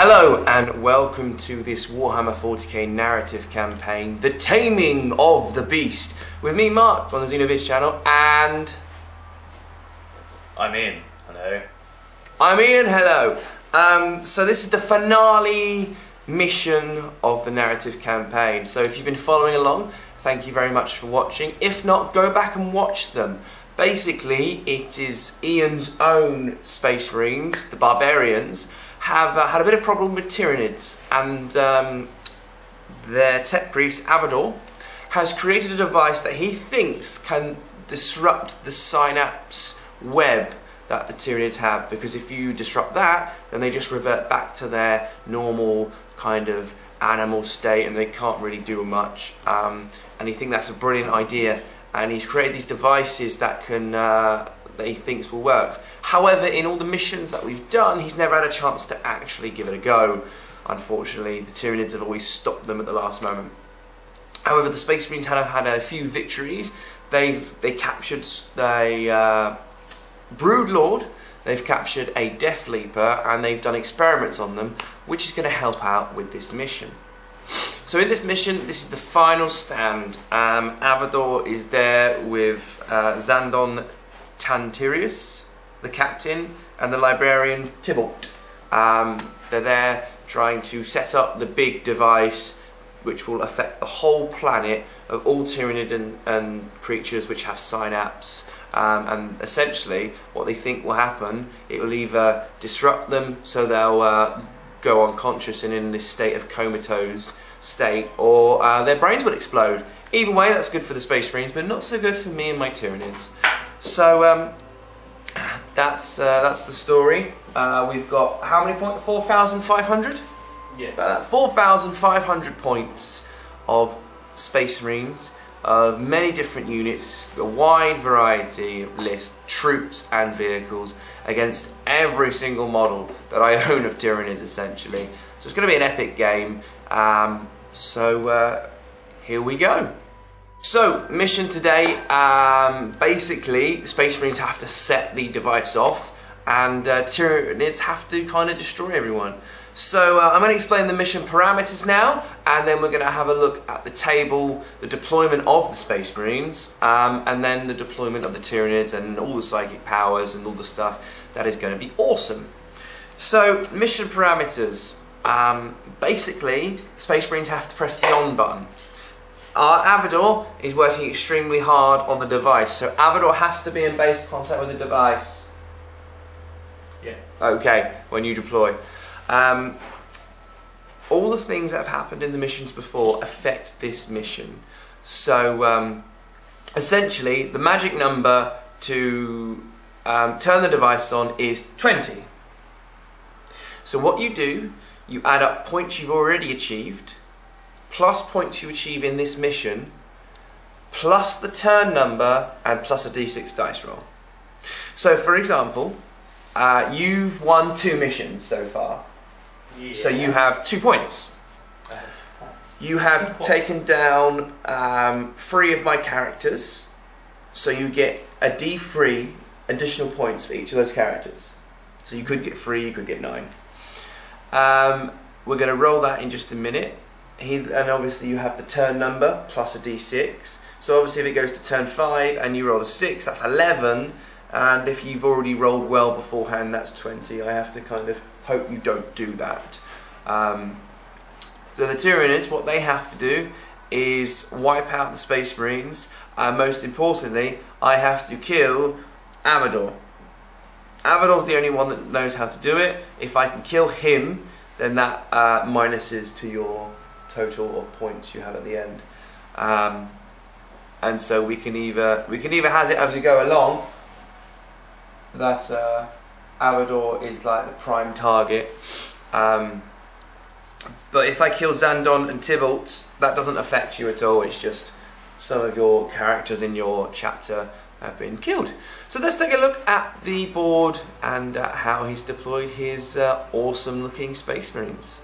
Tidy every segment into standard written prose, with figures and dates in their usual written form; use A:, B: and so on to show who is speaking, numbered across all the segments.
A: Hello and welcome to this Warhammer 40k narrative campaign, The Taming of the Beast, with me Mark on the Xenoviz channel, and...
B: I'm Ian, hello.
A: I'm Ian, hello. So this is the finale mission of the narrative campaign, so if you've been following along, thank you very much for watching. If not, go back and watch them. Basically, it is Ian's own Space Marines, the Barbarians, have had a bit of problem with Tyranids, and their tech priest, Avador, has created a device that he thinks can disrupt the synapse web that the Tyranids have, because if you disrupt that, then they just revert back to their normal kind of animal state and they can't really do much. And he thinks that's a brilliant idea, and he's created these devices that can that he thinks will work. However, in all the missions that we've done, he's never had a chance to actually give it a go. Unfortunately, the Tyranids have always stopped them at the last moment. However, the Space Marines have had a few victories. They captured a Broodlord, they've captured a Death Leaper, and they've done experiments on them, which is going to help out with this mission. So in this mission, this is the final stand. Avador is there with Xandon Tantirius, the captain, and the librarian Tybalt. They're there trying to set up the big device which will affect the whole planet of all Tyranid and creatures which have synapse. And essentially what they think will happen, it will either disrupt them so they'll go unconscious and in this state of comatose state, or their brains will explode. Either way, that's good for the Space Marines, but not so good for me and my Tyranids. So that's the story. We've got how many points? 4,500?
B: Yes.
A: 4,500 points of Space Marines of many different units, a wide variety list, troops and vehicles against every single model that I own of Tyranids, essentially. So it's going to be an epic game. Here we go. So, mission today, basically, Space Marines have to set the device off, and Tyranids have to kind of destroy everyone. So, I'm going to explain the mission parameters now, and then we're going to have a look at the table, the deployment of the Space Marines, and then the deployment of the Tyranids and all the psychic powers and all the stuff that is going to be awesome. So, mission parameters. Basically, Space Marines have to press the on button. Our Avador is working extremely hard on the device, so Avador has to be in base contact with the device.
B: Yeah.
A: Okay, when you deploy. All the things that have happened in the missions before affect this mission. So, essentially, the magic number to turn the device on is 20. So what you do, you add up points you've already achieved, plus points you achieve in this mission, plus the turn number, and plus a d6 dice roll. So for example, you've won 2 missions so far. Yeah. So you have 2 points. You have taken down 3 of my characters, so you get a d3 additional points for each of those characters. So you could get 3, you could get 9. We're going to roll that in just a minute. And obviously you have the turn number plus a d6. So obviously if it goes to turn 5 and you roll a 6, that's 11. And if you've already rolled well beforehand, that's 20. I have to kind of hope you don't do that. So the Tyranids, what they have to do is wipe out the Space Marines. Most importantly, I have to kill Avador. Avador's the only one that knows how to do it. If I can kill him, then that minuses to your total of points you have at the end. And so we can either have it as we go along that Avador is like the prime target. But if I kill Xandon and Tybalt, that doesn't affect you at all. It's just some of your characters in your chapter have been killed. So let's take a look at the board and how he's deployed his awesome looking Space Marines.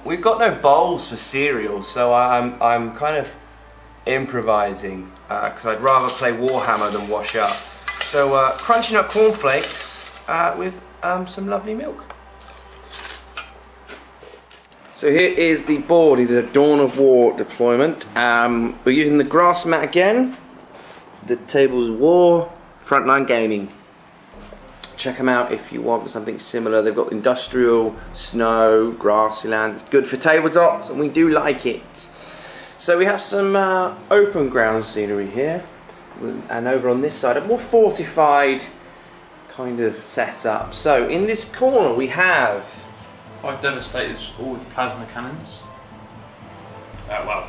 A: We've got no bowls for cereal, so I'm kind of improvising because I'd rather play Warhammer than wash up. So crunching up cornflakes with some lovely milk. So here is the board. It's a Dawn of War deployment. We're using the grass mat again. The Tables of War, Frontline Gaming. Check them out if you want something similar. They've got industrial, snow, grassy land. It's good for tabletops, and we do like it. So we have some open ground scenery here, and over on this side a more fortified kind of setup. So in this corner we have
B: 5 Devastators, all with plasma cannons. Well,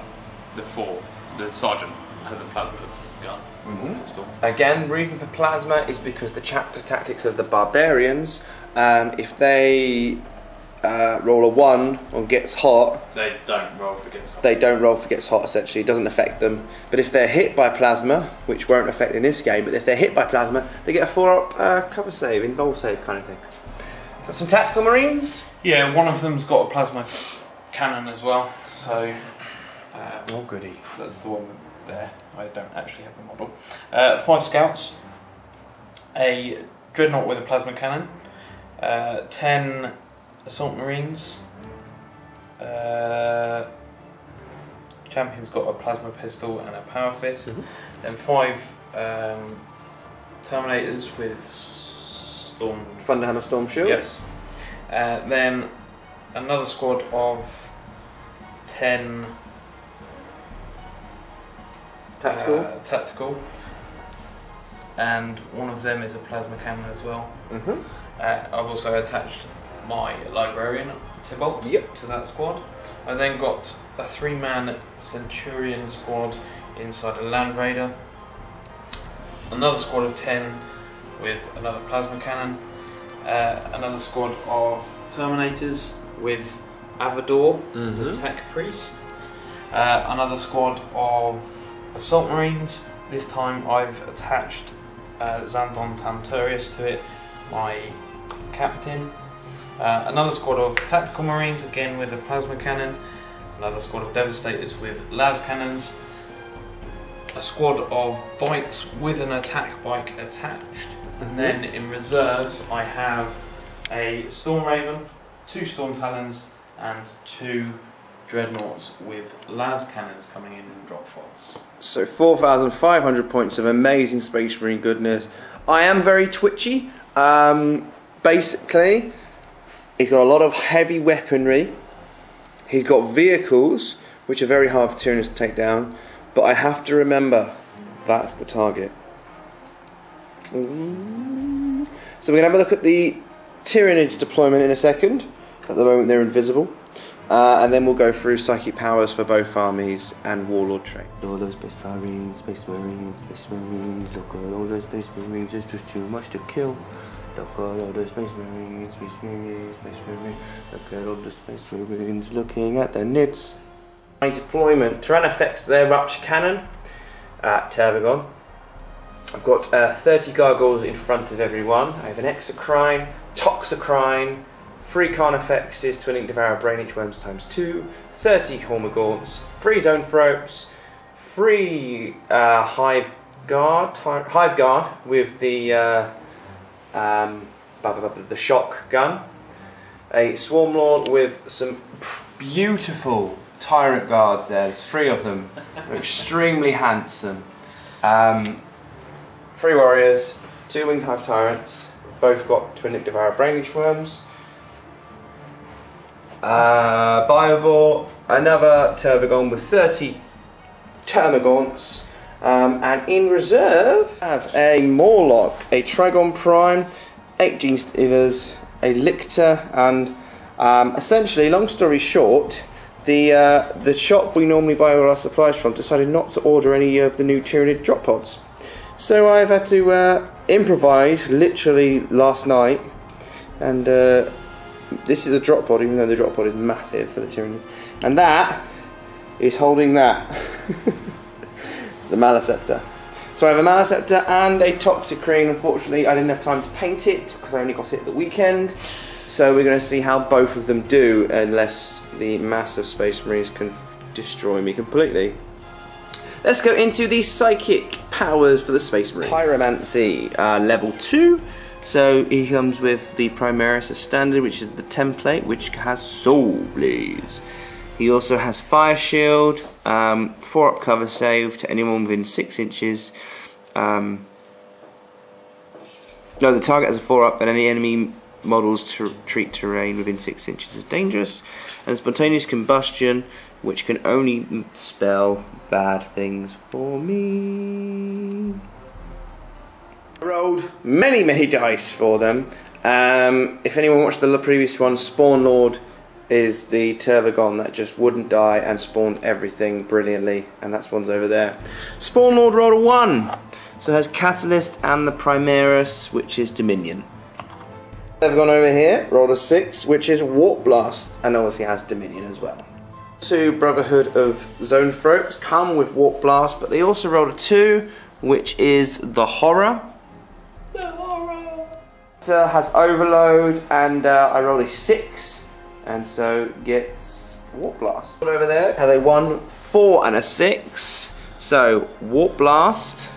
B: the sergeant has a plasma gun.
A: Again, reason for plasma is because the chapter tactics of the barbarians, if they roll a 1 on gets hot,
B: they don't roll for gets hot.
A: They don't roll for gets hot, essentially. It doesn't affect them. But if they're hit by plasma, which won't affect in this game, but if they're hit by plasma, they get a 4-up cover save, invuln save kind of thing. Got some tactical marines?
B: Yeah, one of them's got a plasma cannon as well, so
A: oh goody.
B: that's the one there. I don't actually have the model. 5 scouts, a dreadnought with a plasma cannon, 10 assault marines, champion's got a plasma pistol and a power fist, then 5 terminators with storm
A: Thunderhammer storm shields.
B: Yes. Then another squad of 10 tactical, and one of them is a plasma cannon as well. I've also attached my librarian Tybalt to that squad. I then got a 3-man Centurion squad inside a Land Raider, another squad of 10 with another plasma cannon, another squad of Terminators with Avador, the Tech Priest, another squad of Assault Marines. This time I've attached Xandon Tanturius to it, my captain. Another squad of Tactical Marines, again with a plasma cannon. Another squad of Devastators with las cannons. A squad of bikes with an attack bike attached. And then in reserves I have a Storm Raven, 2 Storm Talons, and 2 Dreadnoughts with las cannons coming in drop pods.
A: So 4,500 points of amazing Space Marine goodness. I am very twitchy. Basically, he's got a lot of heavy weaponry. He's got vehicles, which are very hard for Tyranids to take down. But I have to remember, that's the target. So we're going to have a look at the Tyranids deployment in a second. At the moment they're invisible. And then we'll go through psychic powers for both armies and warlord trait. All those Space Marines, Space Marines, Space Marines. Look at all those Space Marines, there's just too much to kill. Look at all those Space Marines, Space Marines, Space Marines. Look at all the Space Marines looking at their nits. My deployment. Tyran affects their Rupture Cannon at Tervagon. I've got 30 gargoyles in front of everyone. I have an Exocrine, Toxocrine, 3 Carnifexes, Twin-Link Devour Brain Inchworms ×2, 30 Hormagaunts, 3 Zoanthropes, 3 Hive Guard with the shock gun, a Swarmlord with some beautiful Tyrant Guards there. There's 3 of them. They're extremely handsome. 3 Warriors, 2 Winged Hive Tyrants, both got Twin-Link Devour Brain Inchworms. Biovore, another Tervagon with 30 Termagaunts, and in reserve I have a Morlock, a Trigon Prime, 8 Gene Stealers, a Lictor, and essentially, long story short, the shop we normally buy all our supplies from decided not to order any of the new Tyranid drop pods. So I've had to improvise literally last night, and this is a drop pod, even though the drop pod is massive for the Tyranids. And that is holding that. It's a Maliceptor. So I have a Maliceptor and a Toxocrine. Unfortunately, I didn't have time to paint it because I only got it at the weekend. So we're going to see how both of them do, unless the massive Space Marines can destroy me completely. Let's go into the psychic powers for the Space Marine. Pyromancy, level 2. So he comes with the Primaris as standard, which is the template, which has Soul Blaze. He also has Fire Shield, 4-up cover save to anyone within 6 inches. No, the target has a 4-up, and any enemy models treat terrain within 6 inches as dangerous. And Spontaneous Combustion, which can only spell bad things for me. I rolled many dice for them. If anyone watched the previous one, Swarmlord is the Tervagon that just wouldn't die and spawned everything brilliantly, and that's one's over there. Swarmlord rolled a 1, so it has Catalyst and the Primaris, which is Dominion. Tervagon over here rolled a 6, which is Warp Blast, and obviously has Dominion as well. 2 Brotherhood of Zone Throats come with Warp Blast, but they also rolled a 2, which is the Horror. Has Overload, and I rolled a 6, and so gets Warp Blast. Over there has a 1, 4, and a 6. So Warp Blast,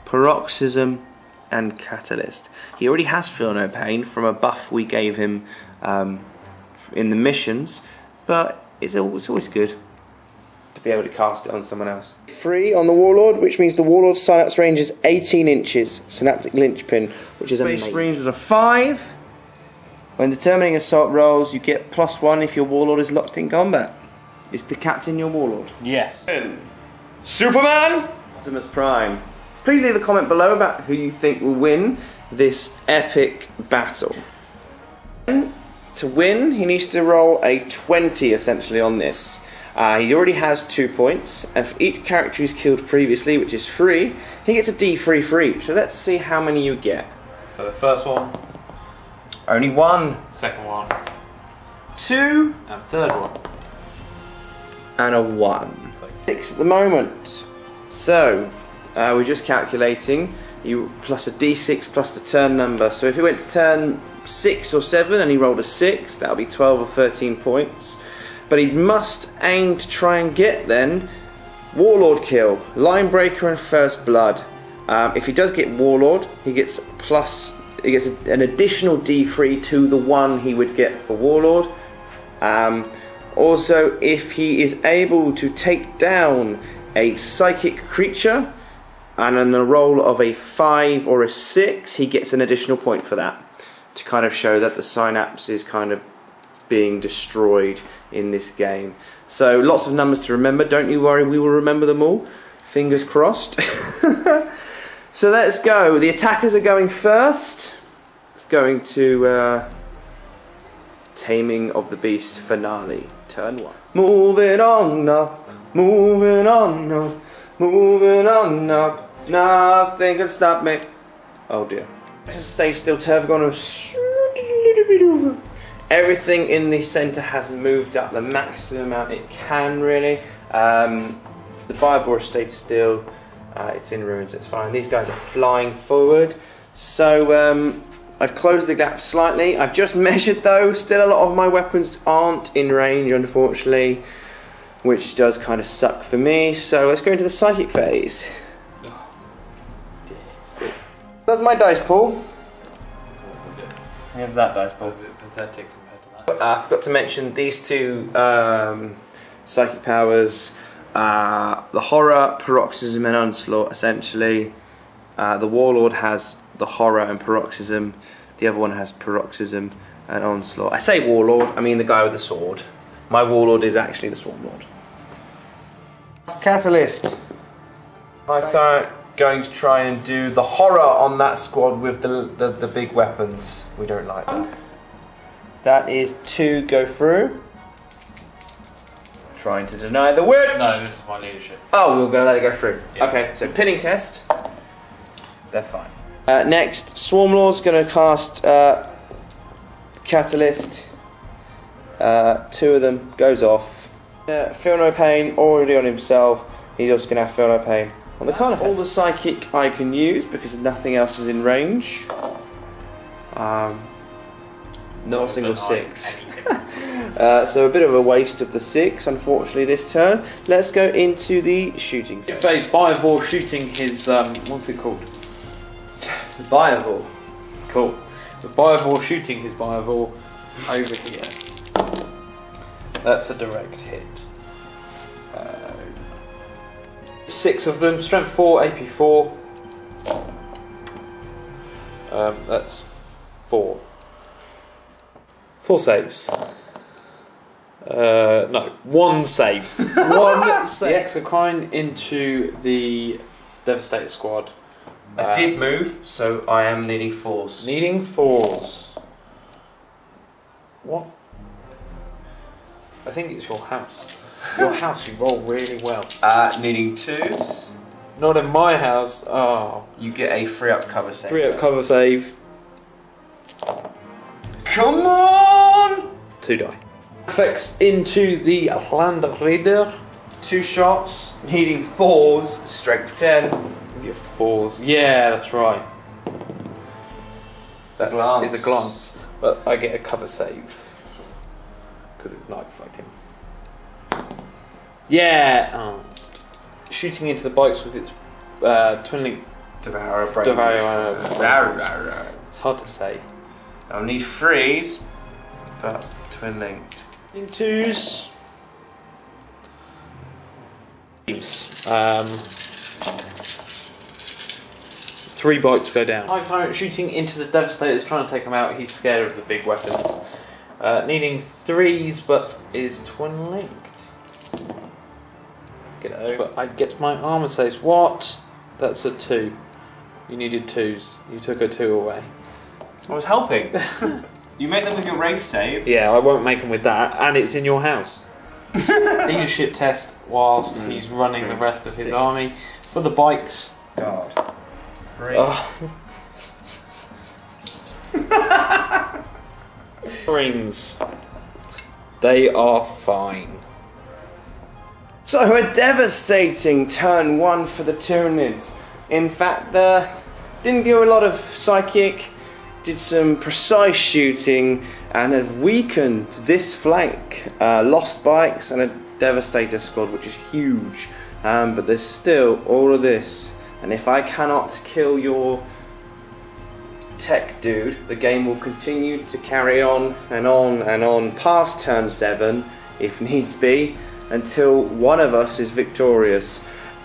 A: Paroxysm, and Catalyst. He already has Feel No Pain from a buff we gave him in the missions, but it's always good to be able to cast it on someone else. 3 on the Warlord, which means the Warlord's synapse range is 18 inches. Synaptic Linchpin, which is amazing. Space Marines was a 5. When determining assault rolls, you get +1 if your Warlord is locked in combat. Is the captain your Warlord?
B: Yes.
A: Superman! Optimus Prime. Please leave a comment below about who you think will win this epic battle. To win, he needs to roll a 20 essentially on this. He already has 2 points, and for each character he's killed previously, which is 3, he gets a D3 for each. So let's see how many you get.
B: So the first one.
A: Only 1.
B: Second one.
A: 2.
B: And third one.
A: And a 1. 6 at the moment. So, we're just calculating. You plus a D6 plus the turn number. So if he went to turn 6 or 7 and he rolled a 6, that'll be 12 or 13 points. But he must aim to try and get then Warlord kill, Linebreaker and First Blood. If he does get Warlord, he gets an additional D3 to the 1 he would get for Warlord. Also, if he is able to take down a psychic creature and on the roll of a 5 or a 6, he gets an additional point for that, to kind of show that the synapse is kind of being destroyed in this game. So lots of numbers to remember. Don't you worry, we will remember them all. Fingers crossed. So let's go. The attackers are going first. It's going to Taming of the Beast finale, turn 1. Moving on up, moving on up, moving on up. Nothing can stop me. Oh dear. Just stay still, Tervagon. Everything in the centre has moved up the maximum amount it can, really. The Devour stayed still. It's in ruins, it's fine. These guys are flying forward. So I've closed the gap slightly. I've just measured though. Still a lot of my weapons aren't in range, unfortunately, which does kind of suck for me. So let's go into the psychic phase. That's my dice pool. Here's that dice pool.
B: Pathetic compared to that.
A: I forgot to mention these 2 psychic powers. The Horror, Paroxysm and Onslaught, essentially. The Warlord has the Horror and Paroxysm. The other one has Paroxysm and Onslaught. I say Warlord, I mean the guy with the sword. My Warlord is actually the Swarmlord. Catalyst. I'm going to try and do the Horror on that squad with the big weapons. We don't like that. That is 2 go through. Trying to deny the witch.
B: No, this is my leadership.
A: Oh, we were going to let it go through.
B: Yeah.
A: Okay, so pinning test. They're fine. Next, Swarmlord's going to cast Catalyst. 2 of them goes off. Feel No Pain already on himself. He's also going to have Feel No Pain on the Carnifex. All the psychic I can use because nothing else is in range. Not a single 6. So a bit of a waste of the 6, unfortunately, this turn. Let's go into the shooting phase.
B: Barbor shooting his, what's it called?
A: The Biovore.
B: Cool. The Bivor shooting his Bivor over here. That's a direct hit. 6 of them, strength 4, AP 4. That's 4. 4 saves. No, 1 save. 1 save. The Exocrine into the Devastator squad.
A: I did move, so I am needing 4s.
B: Needing 4s. What? I think it's your house. Your house, you roll really well.
A: Needing 2s.
B: Not in my house. Oh.
A: You get a 3-up cover save.
B: 3-up cover save.
A: Come on!
B: 2 die. Effects into the Land Raider.
A: 2 shots, needing 4s, strength 10.
B: With your 4s. Yeah, that's right. That is a glance. But I get a cover save. Because it's night fighting. Yeah! Oh. Shooting into the bikes with its twin link.
A: Devour.
B: It's hard to say.
A: I'll need 3s, but twin linked.
B: In 2s. 3 bikes go down. Hive Tyrant shooting into the Devastators, trying to take him out. He's scared of the big weapons. Needing 3s, but is twin linked. Get over. But I get my armor saves. What? That's a 2. You needed 2s. You took a 2 away.
A: I was helping. You made them with your Wraith save.
B: Yeah, I won't make them with that, and it's in your house. Leadership test whilst he's running the rest of his army. For the bikes.
A: God. 3.
B: Oh. Marines. They are fine.
A: So a devastating turn 1 for the Tyranids. In fact, didn't do a lot of psychic, did some precise shooting, and have weakened this flank. Lost bikes and a Devastator squad, which is huge. But there's still all of this. And if I cannot kill your tech dude, the game will continue to carry on and on and on past turn 7, if needs be, until one of us is victorious.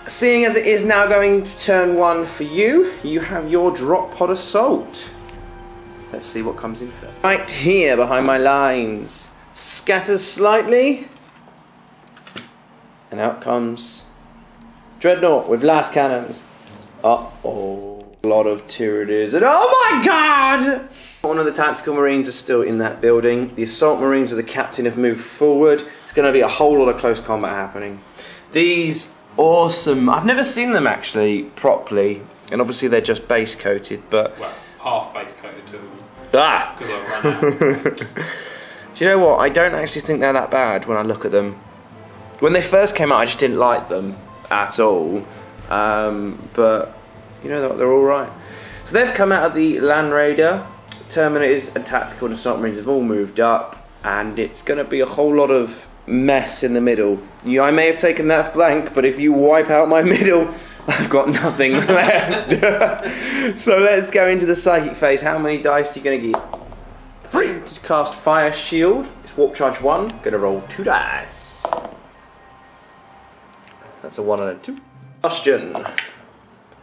A: Seeing as it is now going to turn 1 for you, you have your drop pod assault. Let's see what comes in first. Right here behind my lines. Scatters slightly. And out comes Dreadnought with last cannons. Uh-oh. A lot of Tyranids. And oh my god! One of the tactical marines are still in that building. The assault marines with the captain have moved forward. It's going to be a whole lot of close combat happening. These awesome... I've never seen them actually properly. And obviously they're just base coated, but...
B: Well, half base coated too.
A: Ah!
B: Because I ran out.
A: Do you know what? I don't actually think they're that bad when I look at them. When they first came out, I just didn't like them at all. But you know what? They're all right. So they've come out of the Land Raider. Terminators and tactical and assault marines have all moved up, and it's going to be a whole lot of mess in the middle. I may have taken that flank, but if you wipe out my middle, I've got nothing left. So let's go into the psychic phase. How many dice are you going to get? 3 to cast Fire Shield. It's Warp Charge 1. Going to roll 2 dice. That's a 1 and a 2. Combustion.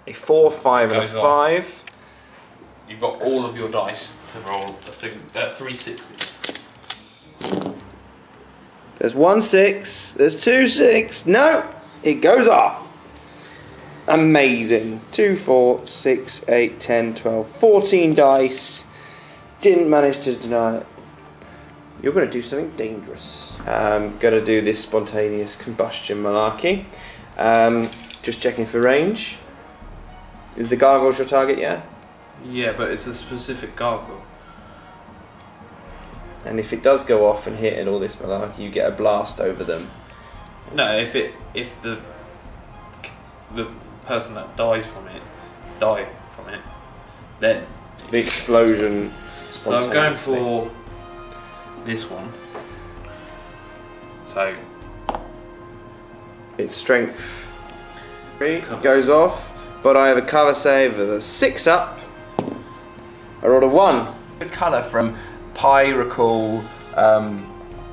A: A 4, 5, and a 5.
B: You've got all of your dice to roll 3 sixes.
A: There's 1 6. There's 2 6. No! It goes off. Amazing. 2, 4, 6, 8, 10, 12, 14 dice. Didn't manage to deny it. You're going to do something dangerous. Going to do this spontaneous combustion malarkey. Just checking for range. Is the gargoyles your target, yeah?
B: Yeah, but it's a specific gargoyle.
A: And if it does go off and hit and all this malarkey, you get a blast over them.
B: No, if the person that dies from it, then
A: the explosion.
B: So I'm going for this one. So
A: its strength 3 goes off, but I have a cover save of a 6 up. I rolled a 1. The colour from Pyrocool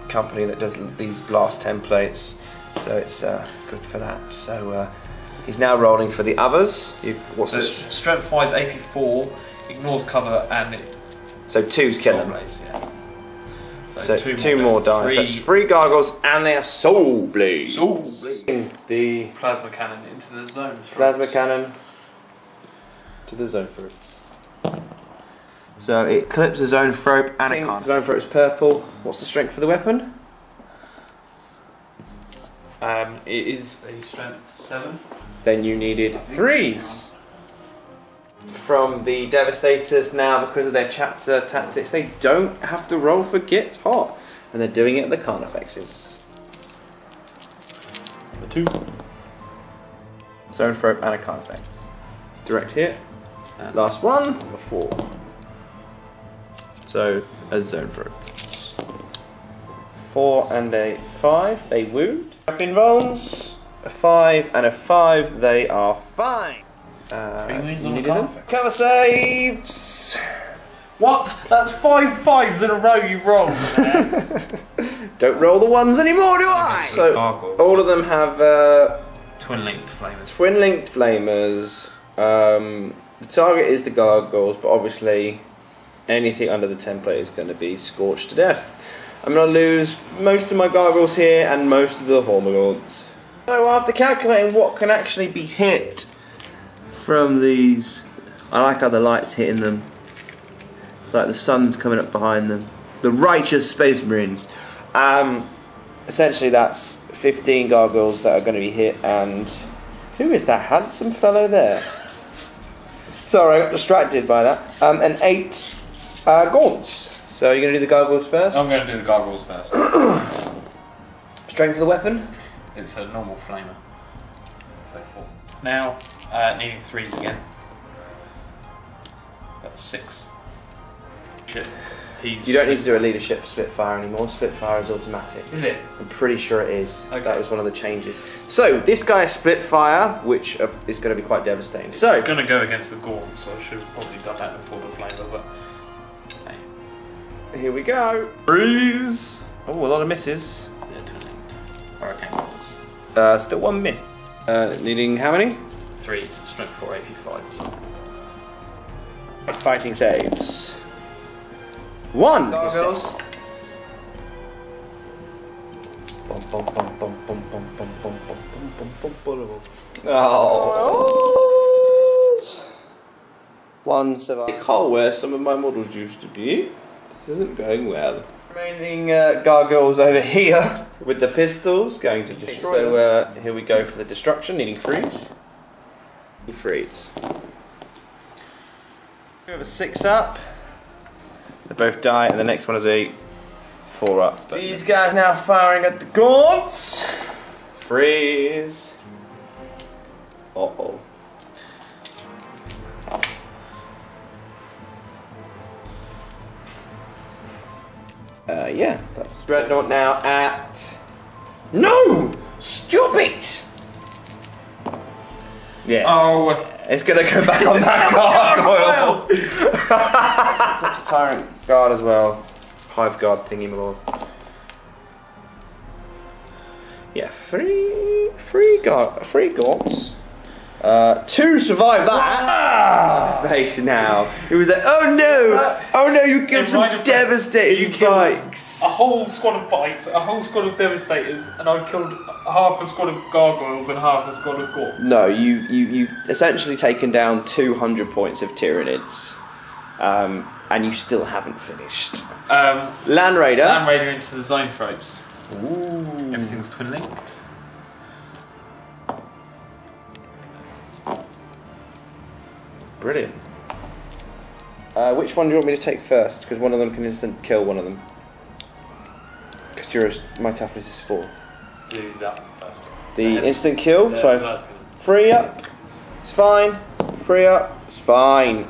A: company that does these blast templates, so it's good for that. So he's now rolling for the others. What's this?
B: Strength 5, AP 4, ignores cover, and
A: so 2's killing.
B: Yeah.
A: So two more dice. That's 3 gargoyles, and they have soul blades.
B: Soul blades.
A: The
B: plasma cannon into the zone.
A: Plasma cannon to the zone throat. So it clips the zone throat and it can't. Zone throat is purple. What's the strength for the weapon?
B: It is a strength 7.
A: Then you needed 3s. From the Devastators now, because of their chapter tactics, they don't have to roll for Get Hot, and they're doing it at the Carnifexes.
B: A 2.
A: Zone throat and a Carnifex. Direct hit. And last one. Number 4. So a zone throat. 4 and a 5. They wound. Weapon rolls. A 5 and a 5. They are fine.
B: 3 wounds on the Carnifex.
A: Cover saves.
B: What? That's 5 5s in a row you rolled, man.
A: Don't roll the 1s anymore, do I? So all of them have
B: twin-linked flamers.
A: Twin-linked flamers. The target is the gargoyles, but obviously anything under the template is going to be scorched to death. I'm going to lose most of my gargoyles here and most of the hormigauds. So after calculating what can actually be hit from these, I like how the light's hitting them. It's like the sun's coming up behind them. The righteous Space Marines. Essentially that's 15 gargoyles that are going to be hit, and who is that handsome fellow there? Sorry, I got distracted by that. And 8 gaunts. So you're going to do the gargoyles first?
B: I'm going to do the gargoyles first.
A: Strength of the weapon?
B: It's a normal flamer. So 4. Now, needing 3s again. That's 6. Shit.
A: You don't need to do a leadership Spitfire anymore. Spitfire is automatic.
B: Is it?
A: I'm pretty sure it is.
B: Okay.
A: That was one of the changes. So this guy is Spitfire, which is going to be quite devastating. So
B: I'm going to go against the Gorn, so I should have probably done that before the flamer, but hey.
A: Here we go. Breeze. Oh, a lot of misses.
B: Yeah, twin-linked. Hurricane.
A: Still 1 miss. Needing how many?
B: 3s, strength 4, AP 5.
A: Fighting saves. 1. Gargoyles. Oh. 1 survive. Hole where some of my models used to be. This isn't going well. Remaining gargoyles over here with the pistols going to destroy. So here we go for the destruction. Needing 3s. 3s. We have a 6 up. They both die, and the next one is a 4 up. These guys now firing at the gaunts. Freeze. Uh-oh. Yeah, that's Dreadnought now at... No! Stop it! Yeah.
B: Oh.
A: It's gonna go back on that gargoyle. Flips a tyrant guard as well. Hive guard thingy, my lord. Yeah, three gaunts. 2 survive that. Face now. It was like, oh no, oh no, you killed some devastators and bikes.
B: A whole squad of bikes, a whole squad of devastators, and I've killed half a squad of gargoyles and half a squad of gaunts.
A: No, you've essentially taken down 200 points of Tyranids. And you still haven't finished. Land Raider.
B: Land Raider into the zone throats.
A: Ooh.
B: Everything's twin linked.
A: Brilliant. Which one do you want me to take first? Because one of them can instant kill one of them. Because my toughness is 4.
B: Do that first.
A: The instant kill, so 3 up, it's fine. 3 up, it's fine.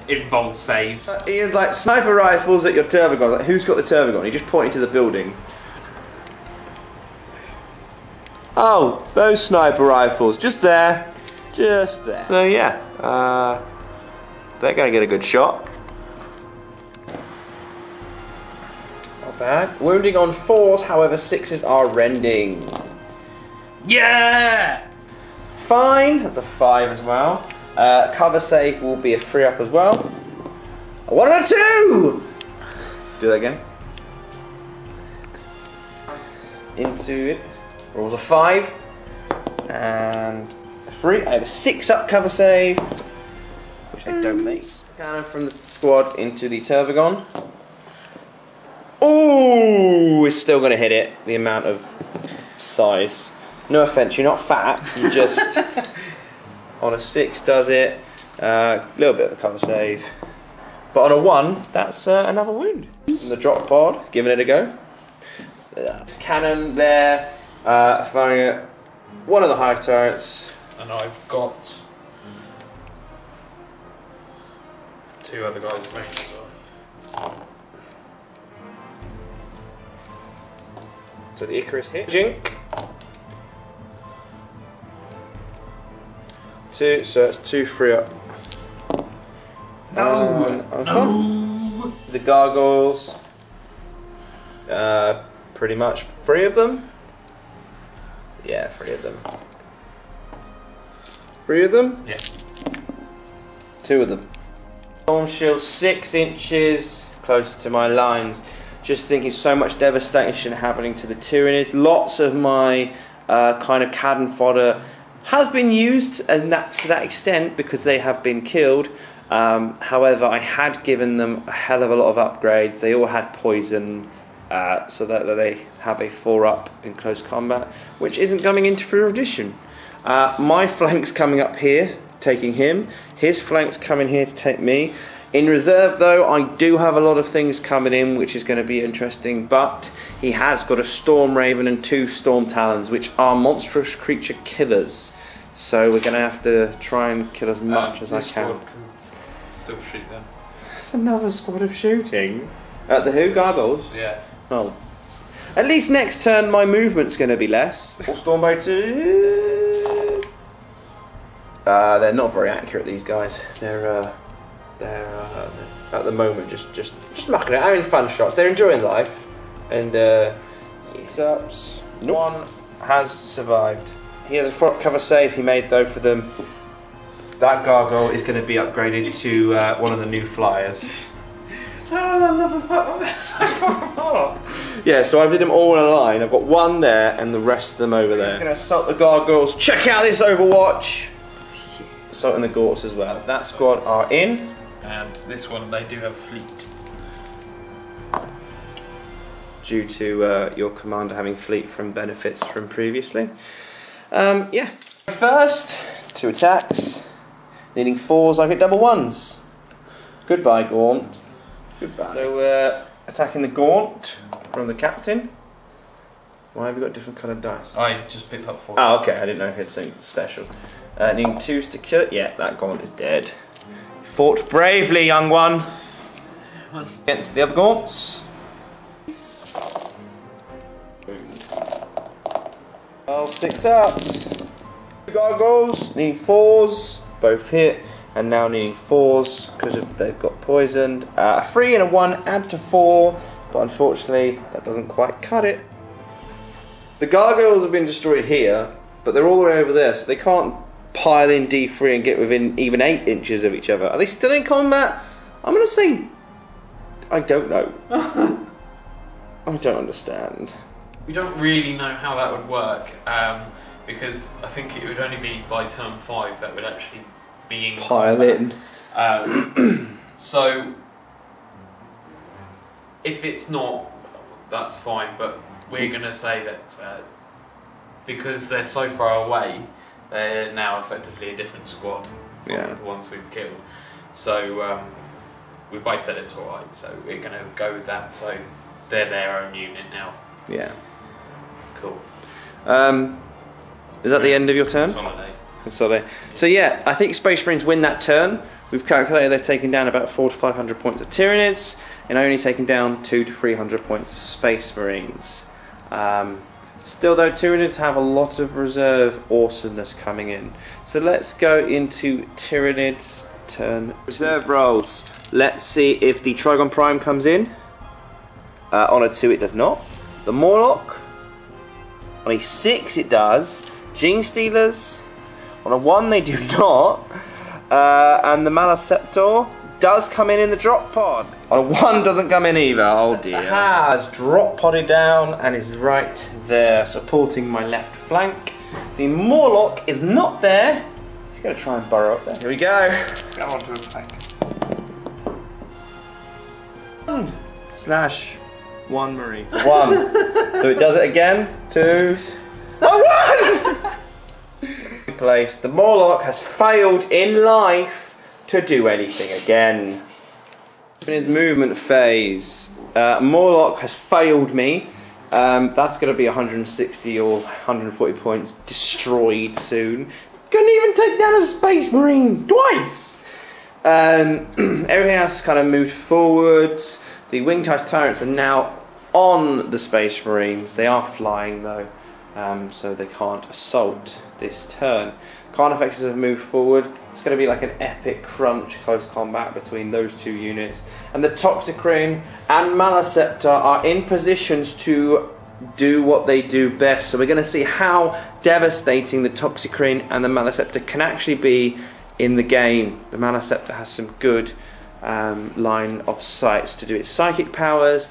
B: Involved saves.
A: He is like sniper rifles at your Turbogon. Like, who's got the Turbogon? He just pointed to the building. Oh, those sniper rifles, just there, just there. So yeah, they're going to get a good shot. bad. Wounding on 4s, however 6s are rending.
B: Yeah!
A: Fine, that's a 5 as well. Cover save will be a 3-up as well. A 1 and a 2! Do that again. Into it. Rolls a 5. And a 3. I have a 6-up cover save, which I don't make. Cannon from the squad into the Tervagon. Ooh, it's still going to hit it. The amount of size. No offense, you're not fat. You just on a 6 does it. A little bit of a cover save. But on a 1, that's another wound. From the drop pod, giving it a go. That's cannon there, firing at one of the hive turrets.
B: And I've got 2 other guys with me as well.
A: So the Icarus hit. Jink. 2, so it's 2 3-up.
B: No!
A: Okay.
B: No!
A: The gargoyles. Pretty much 3 of them. Yeah, 3 of them. 3 of them?
B: Yeah.
A: 2 of them. Storm shield 6 inches closer to my lines. Just thinking so much devastation happening to the Tyranids. Lots of my kind of cannon fodder has been used and to that extent because they have been killed. However, I had given them a hell of a lot of upgrades. They all had poison, so that they have a 4-up in close combat, which isn't coming into 3rd edition. My flank's coming up here, taking him. His flank's coming here to take me. In reserve, though, I do have a lot of things coming in, which is going to be interesting, but he has got a Storm Raven and 2 Storm Talons, which are monstrous creature killers. So we're going to have to try and kill as much as I can.
B: Still shoot them.
A: It's another squad of shooting. At the who? Gargoyles?
B: Yeah.
A: Oh. At least next turn my movement's going to be less. Stormboaters. They're not very accurate, these guys. They're at the moment just mucking it, having fun shots. They're enjoying life. And yes, ups. One has survived. He has a 4-up cover save he made though for them. That gargoyle is going to be upgraded to one of the new flyers.
B: Oh, I love the fact that they're so far.
A: Yeah, so I did them all in a line. I've got one there and the rest of them over there. I'm going to assault the gargoyles. Check out this Overwatch. Assaulting the Gorts as well. That squad are in.
B: And this one, they do have fleet.
A: Due to your commander having fleet from benefits from previously. Yeah. First, 2 attacks. Needing 4s, I get double 1s. Goodbye, Gaunt. Goodbye. So, attacking the Gaunt from the captain. Why have you got different coloured dice?
B: I just picked up 4.
A: Oh, okay. I didn't know if you had something special. Needing 2s to kill it. Yeah, that Gaunt is dead. Fought bravely, young one. Against the other Gaunts. Well, 6-ups. Gargoyles, needing 4s. Both hit. And now needing 4s because they've got poisoned. A 3 and a 1 add to 4. But unfortunately, that doesn't quite cut it. The gargoyles have been destroyed here, but they're all the way over there, so they can't pile in D3 and get within even 8 inches of each other. Are they still in combat? I'm going to say... I don't know. I don't understand.
B: We don't really know how that would work, because I think it would only be by turn 5 that would actually be in
A: pile
B: combat.
A: In.
B: So, if it's not, that's fine, but we're going to say that because they're so far away, they're now effectively a different squad from the ones we've killed. So we both said it's alright, so we're going to go with that. So they're their own unit now.
A: Yeah.
B: Cool.
A: Is that the end of your turn? Consolidate. So yeah, I think Space Marines win that turn. We've calculated they've taken down about 400 to 500 points of Tyranids and only taken down 200 to 300 points of Space Marines. Still though, Tyranids have a lot of reserve awesomeness coming in. So let's go into Tyranids turn. Reserve rolls. Let's see if the Trigon Prime comes in. On a 2 it does not. The Morlock, on a 6 it does. Gene Stealers, on a 1 they do not. And the Maleceptor does come in the drop pod. On a 1 doesn't come in either. Oh dear. It has drop podded down and is right there supporting my left flank. The Morlock is not there. He's going to try and burrow up there. Here we go.
B: Let's go on to a flank.
A: 1/1 Marines. 1. So it does it again. 2. Oh, 1! Placed. The Morlock has failed in life to do anything again. In his movement phase, Morlock has failed me. That's going to be 160 or 140 points destroyed soon. Couldn't even take down a Space Marine twice. Everything else kind of moved forwards. The Winged Hive Tyrants are now on the Space Marines. They are flying though, so they can't assault this turn. Carnifexes have moved forward. It's going to be like an epic crunch close combat between those two units. And the Toxicrane and Maleceptor are in positions to do what they do best. So we're going to see how devastating the Toxicrane and the Maleceptor can actually be in the game. The Maleceptor has some good line of sights to do its psychic powers,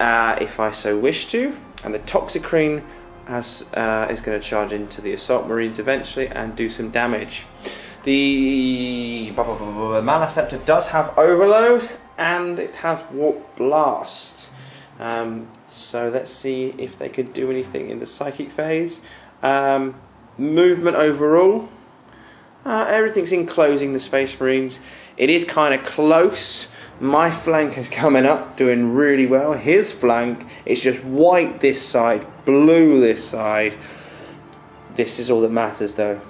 A: if I so wish to. And the Toxicrane is going to charge into the Assault Marines eventually and do some damage. The Maleceptor does have Overload and it has Warp Blast. So let's see if they could do anything in the Psychic phase. Movement overall. Everything's enclosing the Space Marines. It is kind of close. My flank is coming up, doing really well. His flank is just white this side, blue this side. This is all that matters though.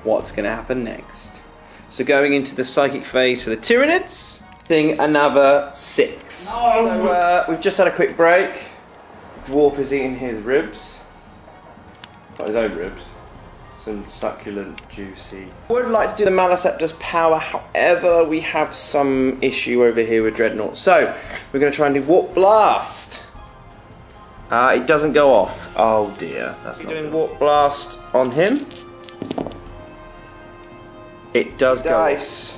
A: What's going to happen next? So going into the Psychic phase for the Tyranids. Another 6. No. So we've just had a quick break. The dwarf is eating his ribs. Not his own ribs. Some succulent, juicy. I would like to do the Maleceptor's power, however, we have some issue over here with Dreadnought. So, we're going to try and do Warp Blast. It doesn't go off. Oh dear. That's not doing Warp Blast on him. It does go off.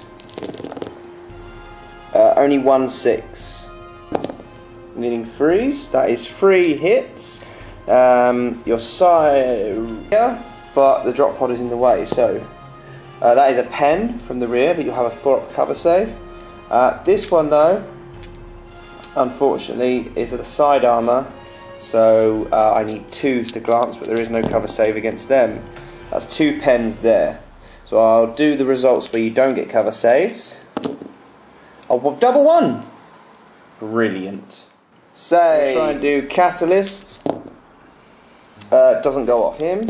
A: Only 1/6. Needing freeze. That is 3 hits. Your side, but the drop pod is in the way. So that is a pen from the rear, but you'll have a 4-up cover save. This one though, unfortunately, is the side armor. So I need 2s to glance, but there is no cover save against them. That's 2 pens there. So I'll do the results where you don't get cover saves. Oh, double 1! Brilliant. Say, try and do Catalyst. Doesn't go off him.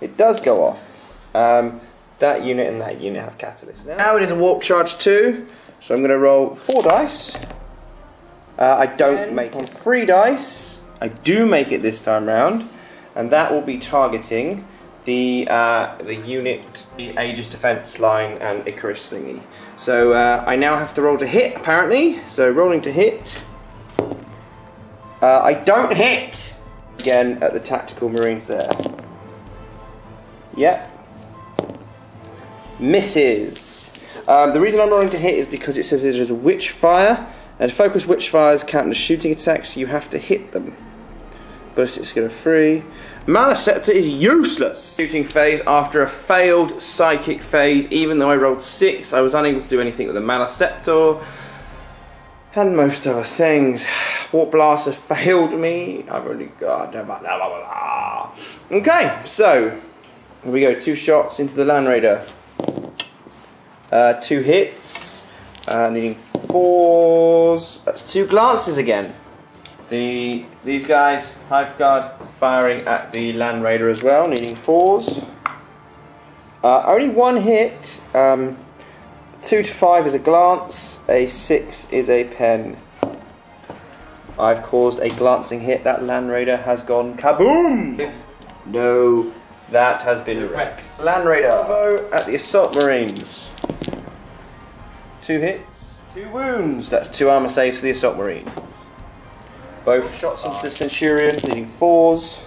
A: It does go off. That unit and that unit have Catalyst. Now it is a Warp Charge 2. So I'm going to roll 4 dice. I don't make it. 3 dice. I do make it this time round. And that will be targeting the unit, the Aegis Defense line and Icarus thingy. So I now have to roll to hit, apparently. So rolling to hit. I don't hit! Again at the Tactical Marines there. Yep. Misses. The reason I'm rolling to hit is because it says there's a Witchfire. And focus Witchfires count as shooting attacks, you have to hit them. Ballistic skill of 3. Maleceptor is useless! Shooting phase after a failed Psychic phase. Even though I rolled 6, I was unable to do anything with the Maleceptor. And most other things. Warp Blast has failed me. I've already got... Okay, so... Here we go, 2 shots into the Land Raider. 2 hits. Needing 4s. That's 2 glances again. These guys, Hive Guard, firing at the Land Raider as well, needing 4s. Only 1 hit. 2 to 5 is a glance, a 6 is a pen. I've caused a glancing hit. That Land Raider has gone kaboom! No, that has been wrecked. Land Raider at the Assault Marines. 2 hits. 2 wounds. That's 2 armor saves for the Assault Marine. Both shots into the Centurion, needing 4s.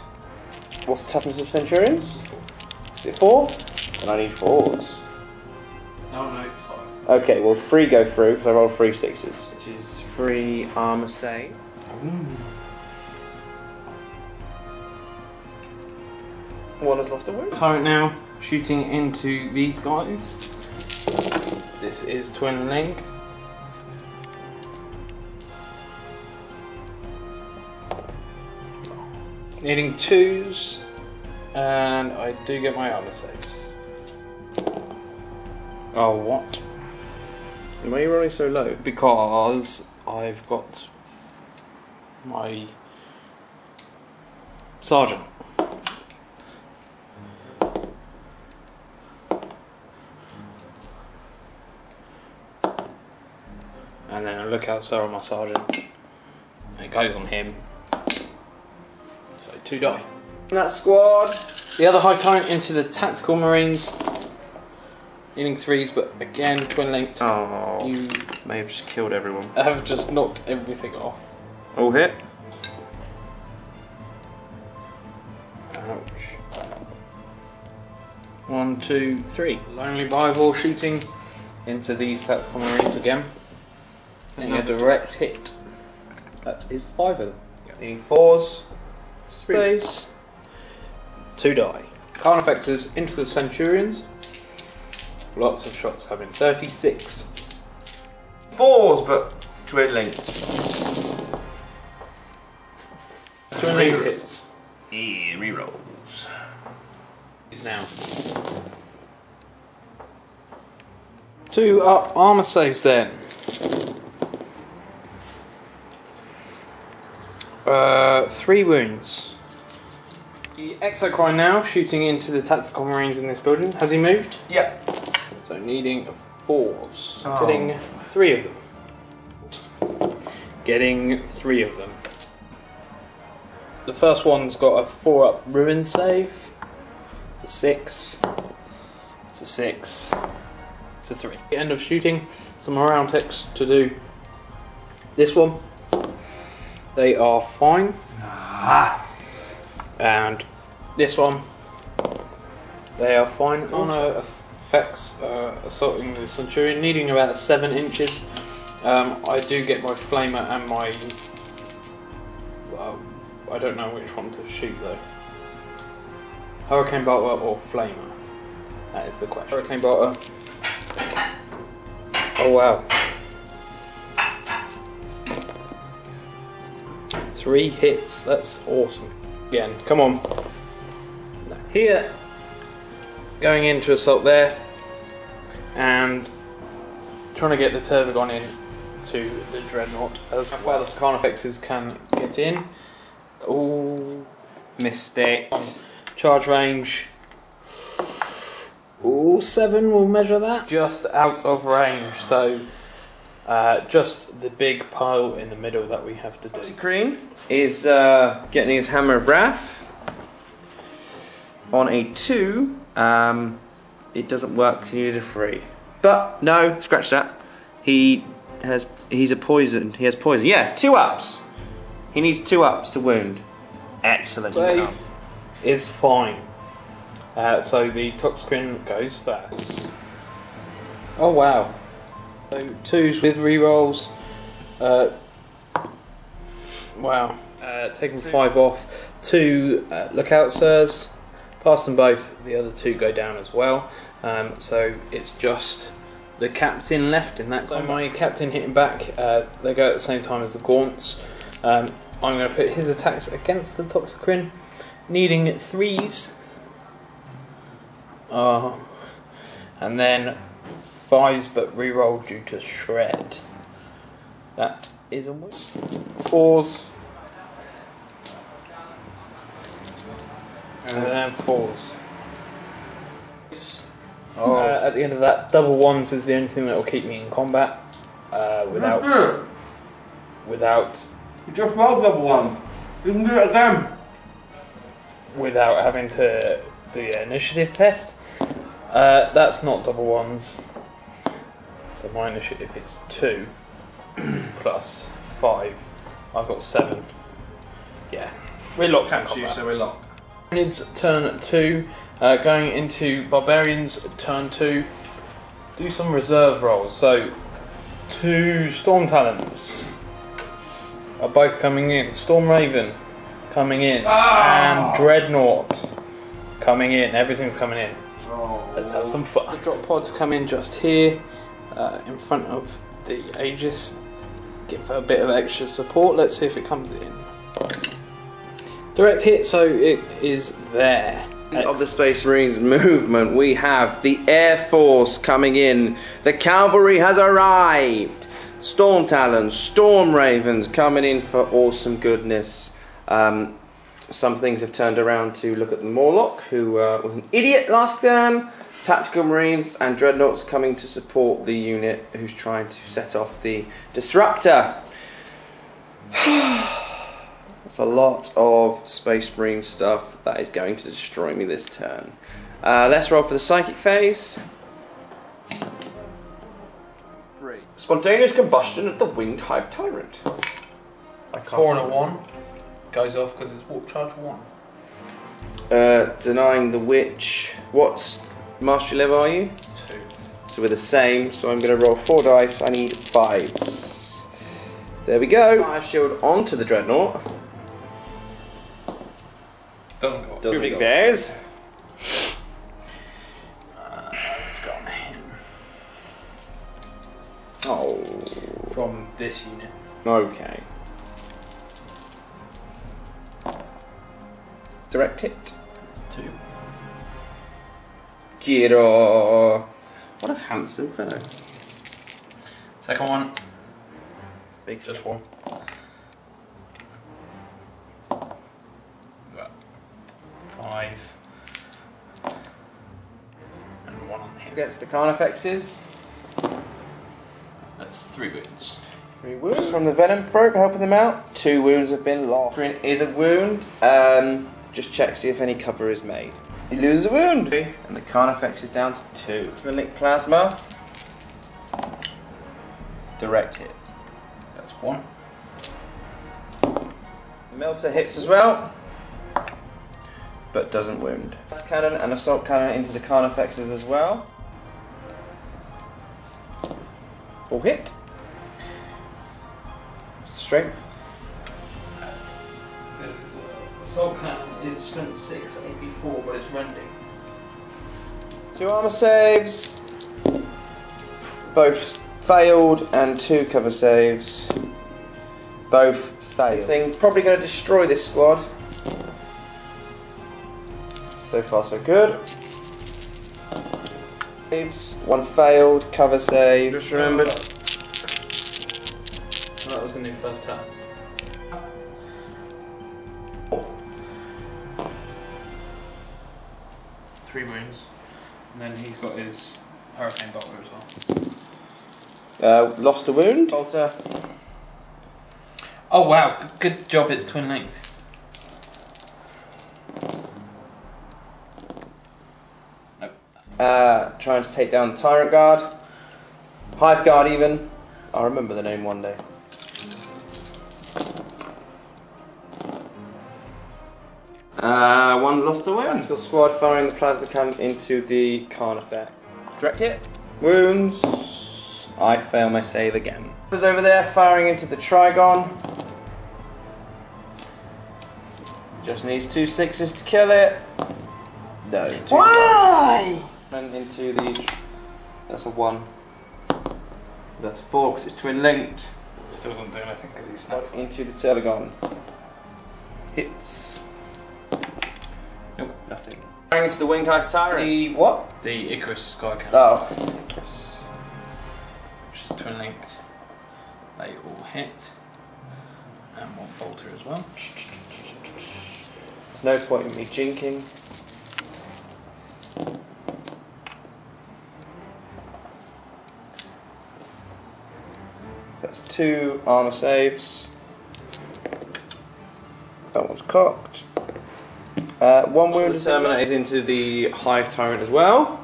A: What's the toughness of Centurions? Is it 4? And I need 4s.
B: Oh no, it's 5.
A: Okay, well 3 go through because I rolled 3 6s, which is 3 armor save. One has lost a wound.
B: Tyrant now shooting into these guys. This is twin linked. Needing 2s, and I do get my armor saves. Oh, what?
A: Why are you rolling so low?
B: Because I've got my sergeant. And then a lookout star on my sergeant. It goes on him. So 2 die.
A: That squad.
B: The other high tyrant into the tactical marines. Needing 3s, but again twin linked.
A: Oh,
B: You
A: may have just killed everyone.
B: have just knocked everything off.
A: All hit.
B: Ouch. 1, 2, 3. Lonely Bible shooting into these tactical marines again. Getting a direct hit. That is 5 of them.
A: Needing 4s. 3.
B: Saves. 2 die. Carnifexes into the Centurions. Lots of shots coming. 36.
A: 4s, but twin linked.
B: Twin linked hits.
A: Rerolls.
B: Is now. 2 up armor saves then. 3 wounds. The Exocrine now shooting into the tactical marines in this building. Has he moved?
A: Yeah.
B: So needing 4s.
A: Oh.
B: Getting 3 of them. Getting 3 of them. The first one's got a 4 up ruin save. It's a 6. It's a 6. It's a 3. End of shooting. Some morale text to do. This one. They are fine. And this one. They are fine. Honor effects assaulting the Centurion, needing about 7 inches. I do get my flamer and my. Well, I don't know which one to shoot though. Hurricane bolter or flamer? That is the question. Hurricane bolter. Oh wow. 3 hits. That's awesome. Again, come on. Here, going into assault there, and trying to get the Tervagon in to the Dreadnought as well. The Carnifexes can get in. Ooh,
A: Missed it.
B: charge range. Ooh, 7 will measure that. Just out of range, so just the big pile in the middle that we have to do.
A: Green is getting his Hammer of Wrath. On a 2, it doesn't work because you need a 3. But no, scratch that. He's a poison. He has poison. Yeah, 2 ups. He needs 2 ups to wound. Excellent.
B: Save is fine. So the Toxicrin goes first. Oh wow. So 2s with rerolls. Wow. Taking 5 off. 2 lookout sirs. Pass them both. The other 2 go down as well. So it's just the captain left in that. So my captain hitting back. They go at the same time as the Gaunts. I'm going to put his attacks against the Toxicrin, needing 3s. And then 5s, but reroll due to shred. That is a 4s. And then 4s. At the end of that, double 1s is the only thing that will keep me in combat. Without.
A: You just rolled double 1s. You can do it again.
B: Without having to do the initiative test. That's not double 1s. So my initiative is 2 plus 5. I've got 7. Yeah, we're locked in combat.
A: So we're locked.
B: It's turn 2, going into Barbarians turn 2. Do some reserve rolls. So 2 Storm Talents are both coming in. Storm Raven coming in, and Dreadnought coming in. Everything's coming in. Let's have some fun. The drop pods come in just here, in front of the Aegis. Give a bit of extra support. Let's see if it comes in. Direct hit, so it is there.
A: Of the Space Marines movement, we have the Air Force coming in. The Cavalry has arrived. Storm Talons, Storm Ravens coming in for awesome goodness. Some things have turned around to look at the Morlock, who was an idiot last turn. Tactical Marines and Dreadnoughts coming to support the unit who's trying to set off the Disruptor. That's a lot of Space Marine stuff that is going to destroy me this turn. Let's roll for the Psychic phase. Spontaneous combustion at the Winged Hive Tyrant.
B: 4 and a 1 goes off because it's warp charge 1.
A: Denying the Witch. What's mastery level are you?
B: 2.
A: So we're the same, so I'm going to roll 4 dice. I need 5s. There we go. Fire shield onto the Dreadnought.
B: Doesn't go off.
A: Doesn't go. Bears.
B: Let's go on him.
A: Oh.
B: From this unit.
A: Okay. Direct hit.
B: That's 2.
A: Giro. What a handsome fellow.
B: Second one.
A: Big
B: Just 1. 5. And 1 on him.
A: Against the Carnifexes.
B: That's 3 wounds.
A: 3 wounds from the Venom Throat, helping them out. 2 wounds have been lost. Is a wound. Just check, see if any cover is made. He loses a wound. And the Carnifex is down to 2. Link Plasma. Direct hit.
B: That's 1.
A: The Melter hits as well, but doesn't wound. Cannon and Assault Cannon into the Carnifexes as well. All hit. What's the strength?
B: Assault Cannon is strength 6, AP4, but it's rending.
A: 2 armor saves. Both failed, and 2 cover saves. Both failed. Thing probably going to destroy this squad. So far, so good. Saves. 1 failed. Cover save. Just remembered.
B: That was the new first turn. 3 wounds, and then he's got his Hurricane Bolter as well.
A: Lost a wound. Bolter.
B: Oh wow, good job it's twin length.
A: Nope. Trying to take down the Tyrant Guard. Hive Guard even. I'll remember the name one day. One lost a wound. Tactical squad firing the plasma cannon into the Carnifex. Direct hit. Wounds. I fail my save again. Was over there firing into the Trigon. Just needs 2 6s to kill it. No. 2.
B: Why?
A: And into the. That's a 1. That's a 4 because it's twin linked.
B: Still doesn't do anything because he's snapped.
A: Into the Turbogon. Hits.
B: Nope, nothing.
A: Firing into the Winged Hive Tyrant. The what?
B: The Icarus Sky Cannon.
A: Oh. Icarus.
B: Which is twin linked. They all hit. And 1 bolter as well.
A: There's no point in me jinking. So that's 2 armor saves. That one's cocked. 1 wound Terminator is into the Hive Tyrant as well.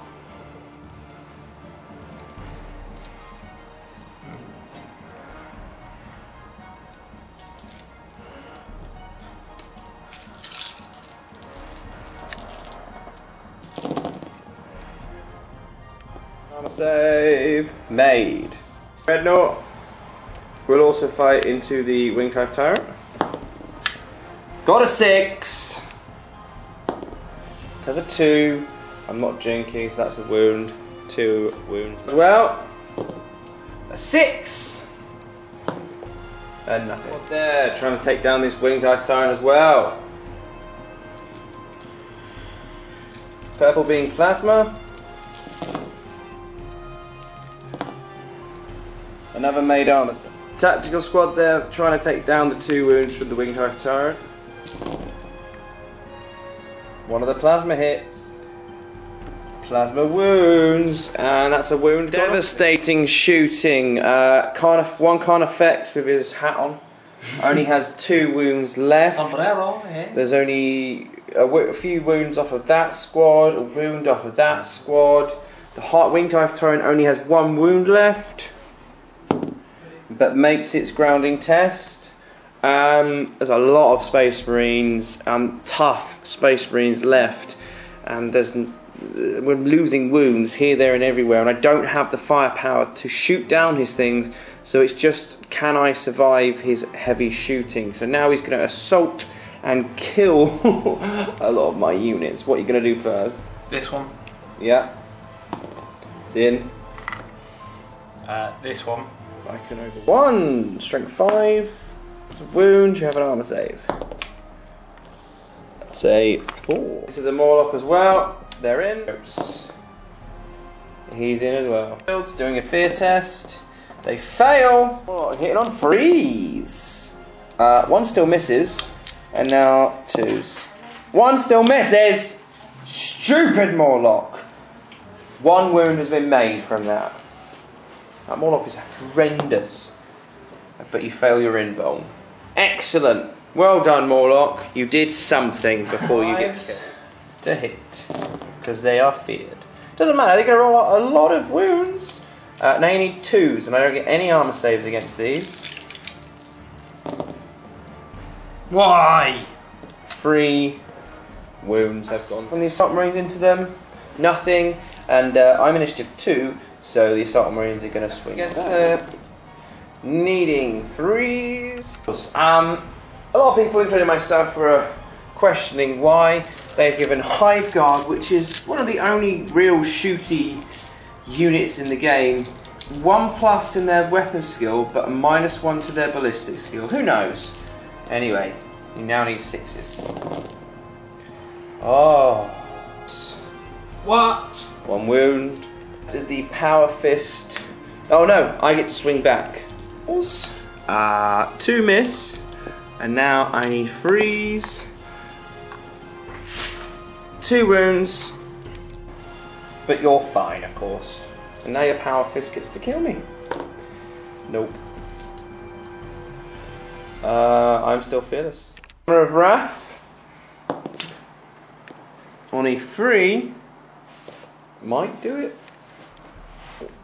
A: Save made. Dreadnought will also fight into the Winged Hive Tyrant. Got a 6. Has a 2. I'm not jinking, so that's a wound. 2 wounds as well. A 6. And nothing. What there? Trying to take down this Winged Hive Tyrant as well. Purple being plasma. Another made armor set. Tactical squad there, trying to take down the 2 wounds from the Winged Hive Tyrant. One of the plasma hits. Plasma wounds, and that's a wound. Devastating shooting. One can't effects with his hat on. Only has 2 wounds left. There's only a few wounds off of that squad, a wound off of that squad. The Winged Hive Tyrant only has 1 wound left, but makes its grounding test. There's a lot of Space Marines, tough Space Marines left, and we're losing wounds here, there and everywhere, and I don't have the firepower to shoot down his things, so it's just, can I survive his heavy shooting? So now he's going to assault and kill a lot of my units. What are you going to do first?
B: This one.
A: Yeah. It's in.
B: This one.
A: I can over 1, strength 5. It's a wound, you have an armor save. Say 4. This is the Morlock as well. They're in. Oops. He's in as well. Doing a fear test. They fail. Oh, hitting on freeze. 1 still misses. And now 2s. 1 still misses. Stupid Morlock. 1 wound has been made from that. That Morlock is horrendous. But you fail your inbound. Excellent. Well done, Morlock. You did something before you get to hit. Because they are feared. Doesn't matter, they're going to roll out a lot of wounds. Now you need 2s, and I don't get any armor saves against these.
B: Why?
A: 3 wounds have gone from the Assault Marines into them. Nothing. And I'm initiative 2, so the Assault Marines are going to swing against there. Needing 3s. A lot of people, including myself, were questioning why they've given Hive Guard, which is one of the only real shooty units in the game, 1+ in their weapon skill, but a -1 to their ballistic skill. Who knows? Anyway, you now need 6s. Oh.
B: What?
A: 1 wound. This is the Power Fist. Oh no, I get to swing back. 2 miss. And now I need freeze. 2 wounds. But you're fine, of course. And now your Power Fist gets to kill me. Nope. I'm still fearless. Hammer of Wrath. On a 3. Might do it.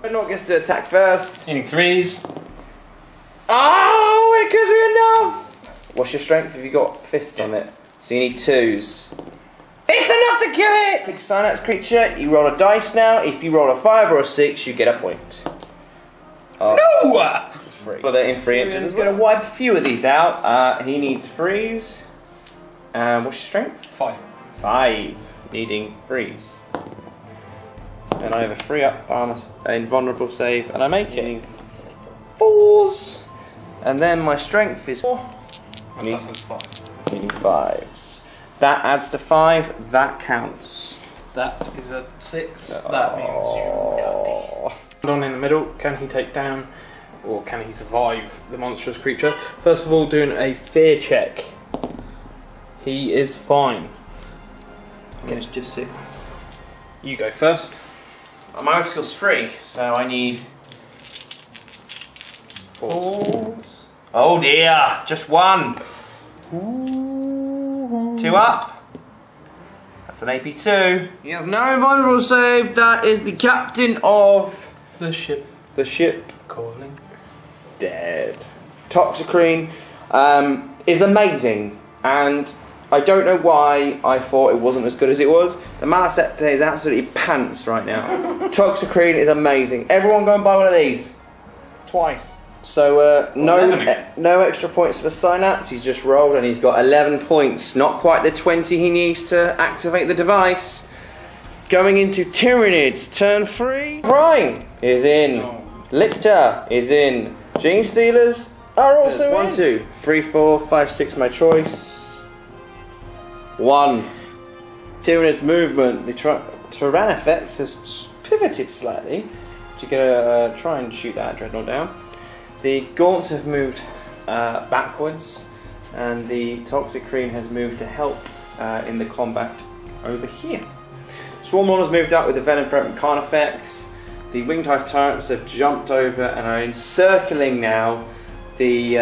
A: Dreadnought gets to attack first.
B: Needing 3s.
A: Oh, it gives me enough! What's your strength? Have you got fists on it? So you need 2s. It's enough to kill it! Pick a Synapse creature, you roll a dice now. If you roll a 5 or a 6, you get a point.
B: No!
A: This is free. Well, they're in 3 inches. He's going to wipe a few of these out. He needs freeze. What's your strength?
B: 5.
A: 5. Needing freeze. And I have a 3-up armor, invulnerable save, and I make it. 4s. And then my strength is 4. Needing 5s. That adds to 5. That counts.
B: That is a 6. That means you got me. On in the middle. Can he take down, or can he survive the monstrous creature? First of all, doing a fear check. He is fine.
A: Initiative 6.
B: You go first.
A: My weapon skill's 3, so I need 4s. Oh dear, just 1. 2 up. That's an AP2. He has no vulnerable save. That is the captain of
B: the ship.
A: The ship
B: Calling.
A: Dead. Toxicrene is amazing, and I don't know why I thought it wasn't as good as it was. The Malasepta is absolutely pants right now. Toxicrene is amazing. Everyone go and buy one of these. Twice. So no extra points for the Synapse. He's just rolled and he's got 11 points. Not quite the 20 he needs to activate the device. Going into Tyranids, turn 3. Prime is in. Lictor is in. Gene Stealers are also in. 1, 2, 3, 4, 5, 6, my choice. 1. Tyranid's movement. The Tyrannifex has pivoted slightly to get a try and shoot that Dreadnought down. The Gaunts have moved backwards, and the Toxicrene has moved to help in the combat over here. Swarmlord has moved up with the Venom Threat and Carnifex. The Winged Hive Tyrants have jumped over and are encircling now the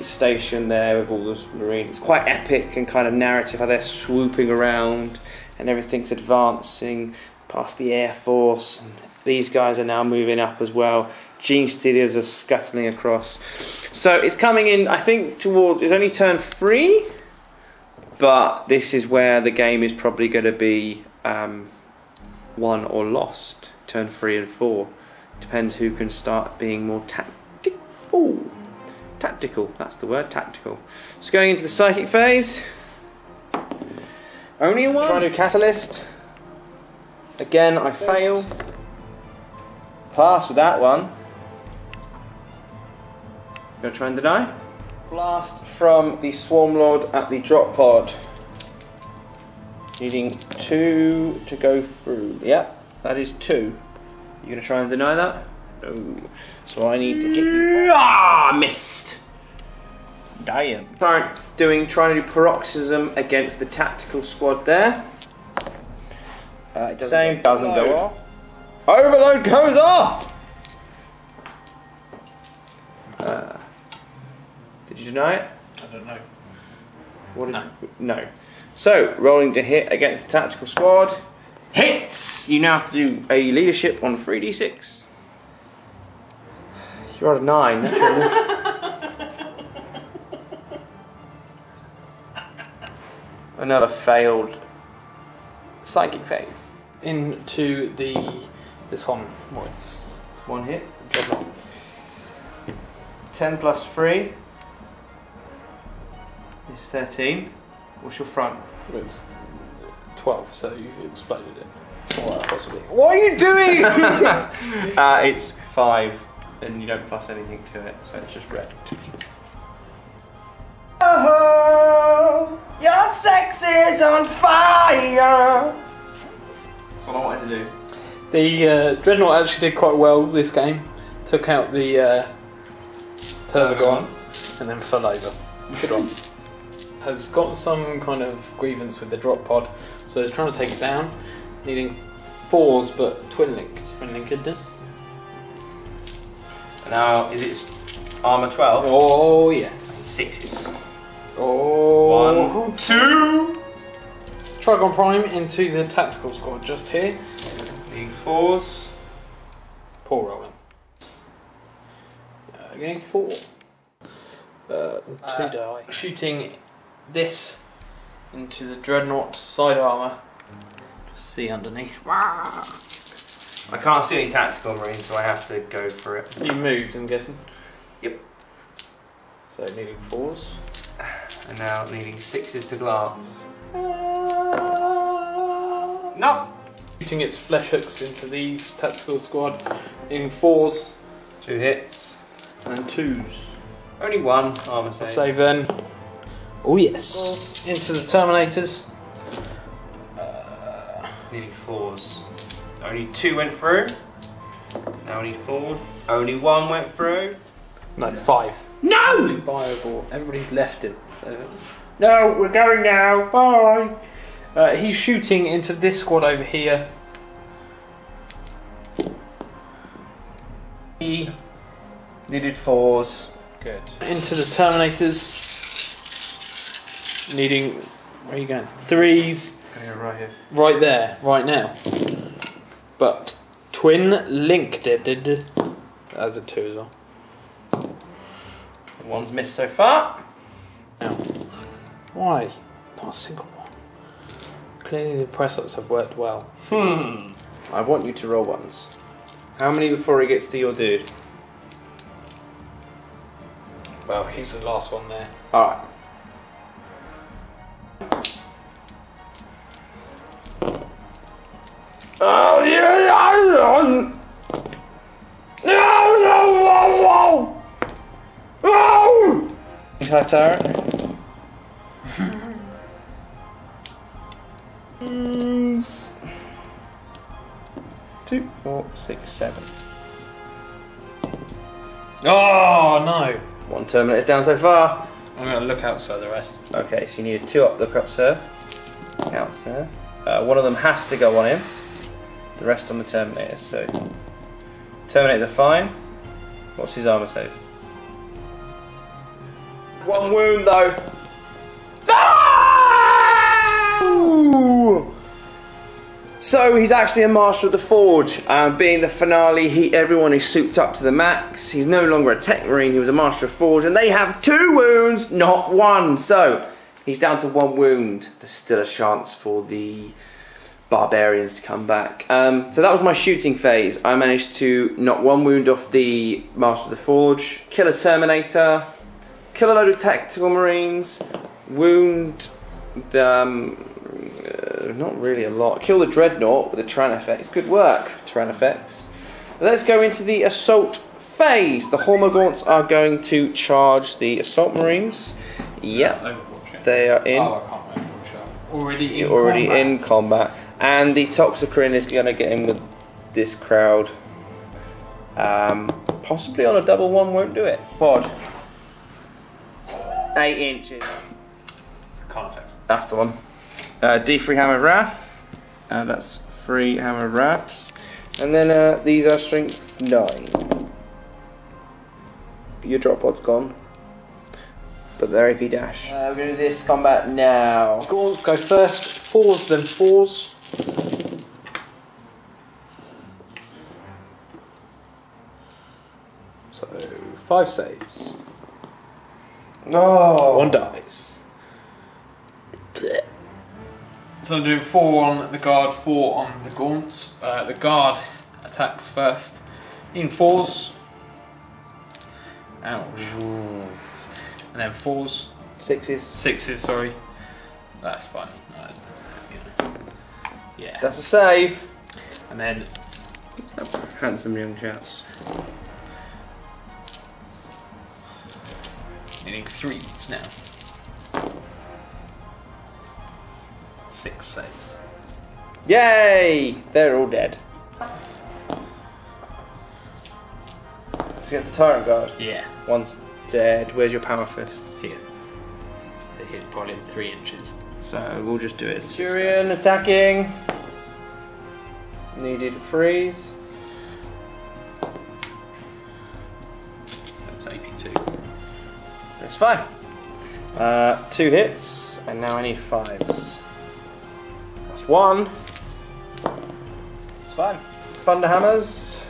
A: station there with all those Marines. It's quite epic and kind of narrative how they're swooping around and everything's advancing past the Air Force. And these guys are now moving up as well. Gene Stealers are scuttling across. So it's coming in, I think, towards... It's only turn 3, but this is where the game is probably going to be won or lost. Turn 3 and 4. Depends who can start being more tactical. Tactical, that's the word, tactical. So going into the Psychic phase. Only a 1. Trying to do Catalyst. Again, I fail. Pass with that one. Gonna try and deny. Blast from the Swarmlord at the drop pod. Needing 2 to go through. Yep, that is 2. You gonna try and deny that? No. So I need to get you. Ah, missed. Damn. Trying to do Paroxysm against the tactical squad there. Same doesn't go off. Overload goes off! Did you deny it?
B: I don't know.
A: What did no. So, rolling to hit against the tactical squad. Hits! You now have to do a leadership on 3d6. You're at a 9. That's another failed psychic phase.
B: Into this one. What's
A: 1 hit? 10 plus 3 is 13. What's your front?
B: It's 12, so you've exploded it. Or possibly.
A: What are you doing? It's 5, and you don't plus anything to it, so it's just red. Oh, your sex is on fire. That's what I wanted to do.
B: The Dreadnought actually did quite well this game. Took out the Tervagon and then fell over. Good one. Has got some kind of grievance with the drop pod, so he's trying to take it down. Needing 4s, but twin-linked.
A: Now, is it armor 12?
B: Oh, yes.
A: 6s.
B: Oh.
A: 1, 2.
B: Trigon Prime into the tactical squad just here.
A: Needing 4s.
B: Poor rolling. Getting 4. 2 die. Shooting this into the Dreadnought side armour. Just see underneath.
A: I can't see any tactical Marines, so I have to go for it.
B: You moved, I'm guessing.
A: Yep.
B: So needing 4s.
A: And now needing 6s to glance. No!
B: Shooting its flesh hooks into these tactical squad. Needing 4s.
A: 2 hits.
B: And 2s.
A: Only 1 armor save.
B: Save then. Oh yes. Into the Terminators.
A: Needing 4s. Only 2 went through. Now I need 4. Only 1 went through.
B: No, 5.
A: No!
B: Biovore. Everybody's left him. No, we're going now. Bye. He's shooting into this squad over here.
A: He needed 4s.
B: Good. Into the Terminators. Needing. Where are you going? 3s.
A: Going right here.
B: Right there, right now. But twin linked it. As a 2 as well.
A: 1's missed so far.
B: Now. Why? Not a single one. Clearly the press-ups have worked well.
A: I want you to roll ones. How many before he gets to your dude?
B: Well, he's the last one there.
A: Alright. Oh yeah! No! Hi, Tara. 2, 4, 6, 7.
B: Oh no!
A: One Terminator's down so far.
B: I'm going to look outside the rest.
A: Okay, so you need 2 up, look up, sir. Out, sir. One of them has to go on him. The rest on the Terminator, so... Terminators are fine. What's his armor save? 1 wound, though. No! So he's actually a Master of the Forge. Being the finale, everyone is souped up to the max. He's no longer a Tech Marine, he was a Master of Forge, and they have 2 wounds, not 1. So he's down to 1 wound. There's still a chance for the Barbarians to come back. So that was my shooting phase. I managed to knock 1 wound off the Master of the Forge, kill a Terminator, kill a load of Tactical Marines, wound the... not really a lot. Kill the Dreadnought with the Tran effects. Good work, Tran effects. Let's go into the Assault phase. The Hormogaunts are going to charge the Assault Marines. Yep, they are in.
B: Oh, I can't remember. Already
A: in combat. And the Toxicrin is going to get in with this crowd. Possibly on a double one, won't do it. Quad. 8 inches.
B: It's a con effects.
A: That's the one. D3 Hammer of Wrath. That's 3 Hammer of Wraths. And then these are strength 9. Your drop pod's gone. But they're AP dash. We're going to do this combat now.
B: Gaunts go first, 4s, then 4s. So, 5 saves.
A: No.
B: 1 dies. So I'm doing 4 on the guard, 4 on the gaunts. The guard attacks first. In 4s. Ouch.
A: Ooh.
B: And then 4s.
A: 6s.
B: 6s, sorry. That's fine. Yeah.
A: That's a save.
B: And then
A: Handsome young chaps.
B: needing 3s now. 6 saves.
A: Yay! They're all dead. It's against the Tyrant Guard.
B: Yeah.
A: One's dead. Where's your power fist?
B: Here. They hit probably 3 inches.
A: So we'll just do it. Centurion attacking. Needed freeze.
B: That's AP2.
A: That's fine. 2 hits, and now I need 5s. That's 1. It's fine. Thunderhammers.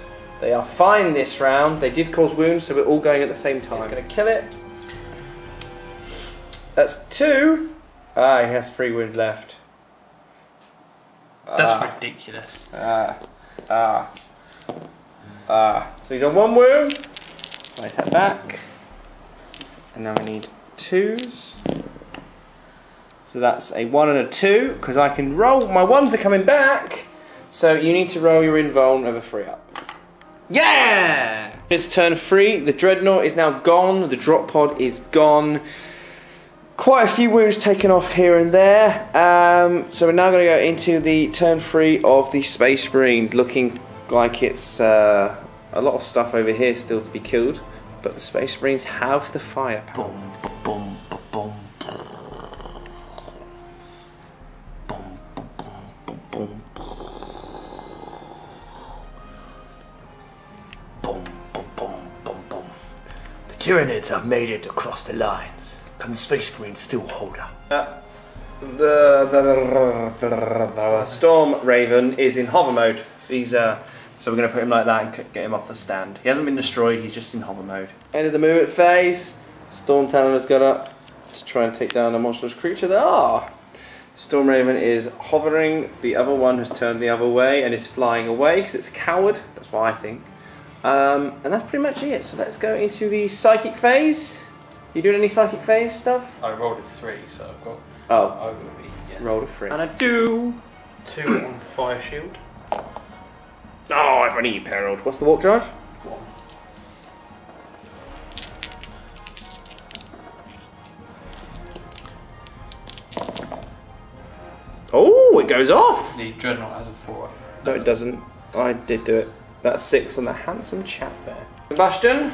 A: They are fine this round. They did cause wounds, so we're all going at the same time. He's going to kill it. That's 2. He has 3 wounds left.
B: That's ridiculous.
A: So he's on 1 wound. I attack back. And now I need 2s. So that's a 1 and a 2, because I can roll. My 1s are coming back. So you need to roll your invuln over 3 up. Yeah! It's turn 3. The Dreadnought is now gone. The drop pod is gone. Quite a few wounds taken off here and there. So we're now going to go into the turn 3 of the Space Marines. Looking like it's a lot of stuff over here still to be killed. But the Space Marines have the firepower. Boom, boom, boom, boom, boom, boom, boom, boom, boom, boom. The Tyranids have made it across the lines. Can the Space Marines still hold up? The Storm Raven is in hover mode. So we're going to put him like that and get him off the stand. He hasn't been destroyed, he's just in hover mode. End of the movement phase. Storm Talon has got up to try and take down a monstrous creature. There are Storm Raven is hovering, the other one has turned the other way and is flying away because it's a coward, that's what I think. And that's pretty much it, so let's go into the psychic phase. You doing any psychic phase stuff?
B: I rolled a 3, so I've got...
A: Oh.
B: I will be, yes.
A: Rolled a 3. And I do...
B: 2 on fire shield.
A: Oh, I've only perilled. What's the warp charge?
B: 1.
A: Oh, it goes off!
B: The Dreadnought has a 4.
A: No, it doesn't. I did do it. That's 6 on the handsome chap there. Bastion.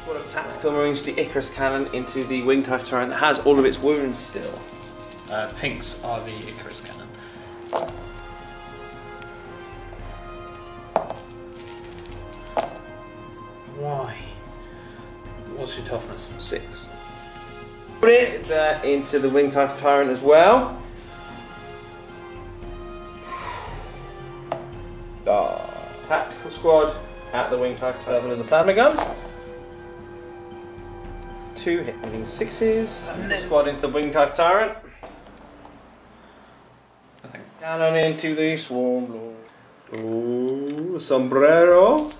A: One of Tactical Marines, the Icarus cannon into the winged Hive turret that has all of its wounds still.
B: Pinks are the Icarus cannon. Why? What's your toughness?
A: 6. Put it into the winged Hive tyrant as well. Tactical squad at the winged Hive tyrant. There's a plasma gun. 2 hit hitting 6s. And then squad into the winged Hive tyrant. Cannon into the Swarmlord. Ooh, sombrero.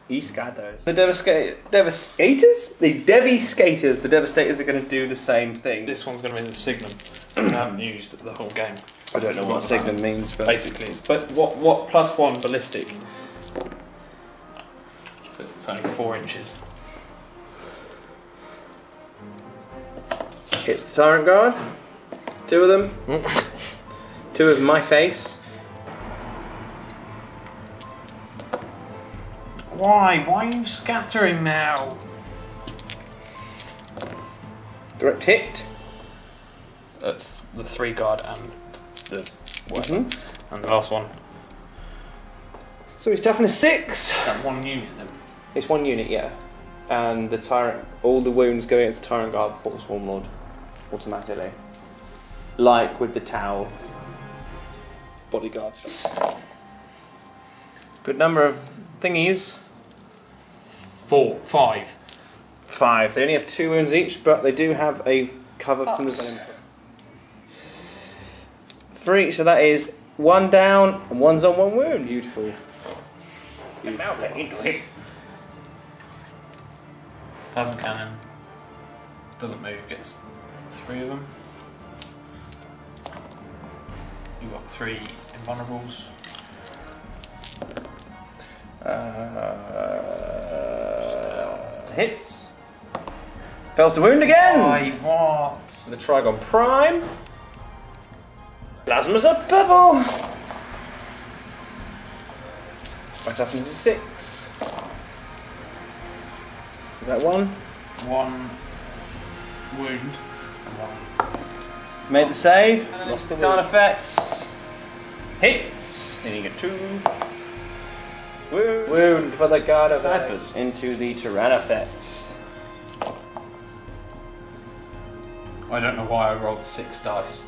A: He scatters. The Devastators? The Devastators. The Devastators are going to do the same thing.
B: This one's going to be the Signum. I haven't used it the whole game.
A: I don't know what Signum means, but
B: basically, but what +1 ballistic? So it's only 4 inches.
A: Hits the Tyrant Guard. 2 of them. 2 of my face.
B: Why? Why are you scattering now?
A: Direct hit.
B: That's the 3 guard and the and the last one.
A: So he's toughness 6.
B: Is that 1 unit then?
A: It's 1 unit, yeah. And the Tyrant, all the wounds go against the Tyrant Guard before the Swarmlord. Automatically. Like with the Tau bodyguards. Good number of thingies.
B: 4, 5.
A: 5. They only have 2 wounds each, but they do have a cover from the 3, so that is 1 down and 1's on 1 wound. Beautiful. Melt it into him.
B: Plasma cannon doesn't move, gets 3 of them. You've got 3 invulnerables.
A: Hits. Fails to wound again.
B: Why? What?
A: With the Trigon Prime. Plasma's a purple. My toughness is 6. Is that 1?
B: 1 wound and 1.
A: Made the save. Lost the card effects. Hits. Then you get 2. Wound for the guard of effects into the Tyrann effects.
B: I don't know why I rolled 6 dice.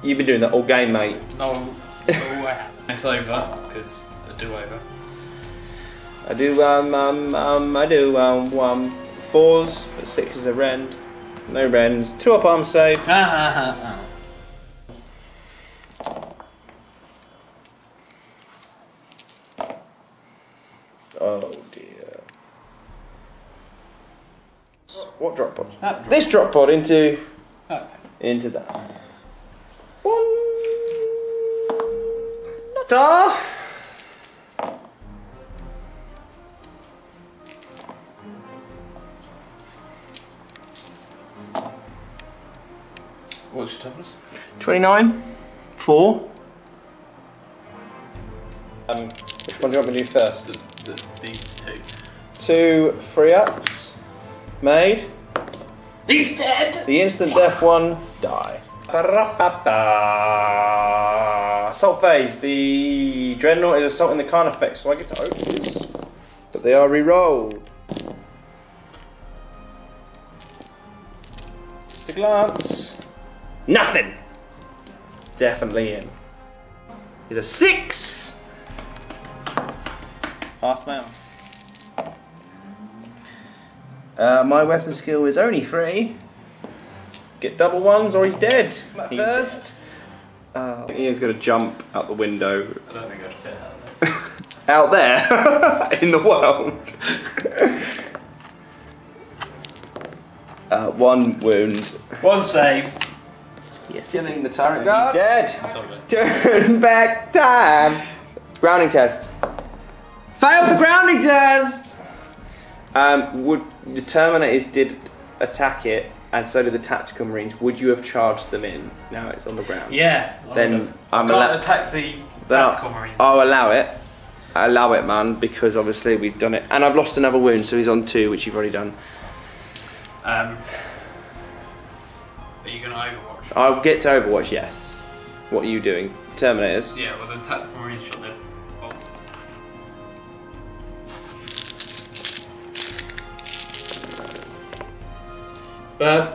A: You've been doing that all game, mate.
B: No, I haven't. I save that because I do over.
A: I do 4s, but 6 is a rend. No rends. 2 up arm save. Oh dear. What drop pod?
B: That drop.
A: This drop pod into
B: Okay.
A: into that. 1. Not
B: What's your toughness?
A: 29. 4. Which one do you want me to do first?
B: These 2.
A: 2 free ups. Made.
B: He's dead!
A: The instant death one, die. Assault phase. The Dreadnought is assaulting the Khan effect, so I get to open this. But they are re-rolled. Just a glance. Nothing! Definitely in. Is a 6! Pass mail. My weapon skill is only 3. get double ones or he's dead. First. Ian's going to jump out the window.
B: I don't think I'd fit out there.
A: Out there? In the world? 1 wound.
B: 1 save.
A: Yes, hitting the turret guard. He's dead.
B: Sorry.
A: Turn back time. Grounding test. Failed the grounding test! Would the Terminators did attack it, and so did the Tactical Marines. Would you have charged them in? Now it's on the ground.
B: Yeah.
A: Then
B: I can't attack the Tactical Marines.
A: I'll allow it. Allow it, man, because obviously we've done it. And I've lost another wound, so he's on 2, which you've already done.
B: Are you going to Overwatch?
A: I'll get to Overwatch, yes. What are you doing? Terminators?
B: Yeah, well, the Tactical Marines shot their bolt. Bad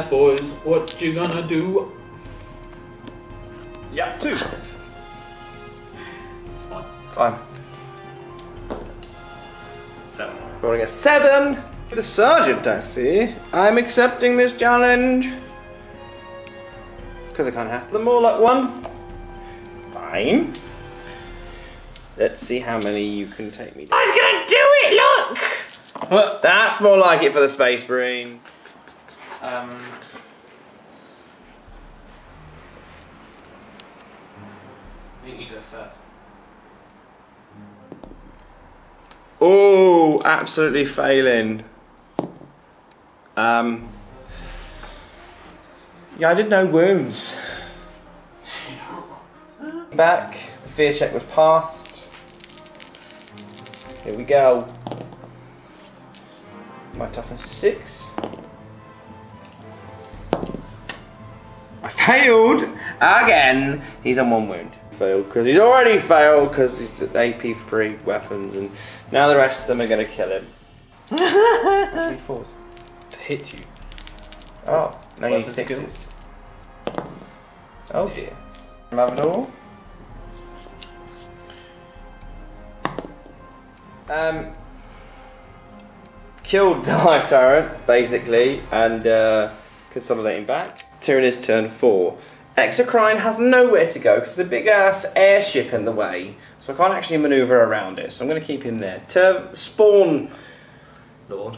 B: boys, what you gonna do?
A: Yeah, 2.
B: It's fine.
A: Fine.
B: 7.
A: Rolling a 7. The Sergeant, I see. I'm accepting this challenge. Because I can't have them all at 1. Fine. Let's see how many you can take me down. I was gonna do it, look!
B: What?
A: That's more like it for the Space Marines.
B: I think you go first.
A: Oh, absolutely failing. Yeah, I did no wounds. Back, the fear check was passed. Here we go. My toughness is 6. I failed again. He's on 1 wound. Failed because he's already failed because he's AP3 weapons, and now the rest of them are going to kill him. 4s.
B: To hit you.
A: Oh, no, you need
B: Weapon
A: 6s. Oh dear. Mavador. Killed the Hive Tyrant, basically, and consolidating back. Tyrannus turn 4. Exocrine has nowhere to go because there's a big ass airship in the way, so I can't actually manoeuvre around it, so I'm going to keep him there. Spawn Lord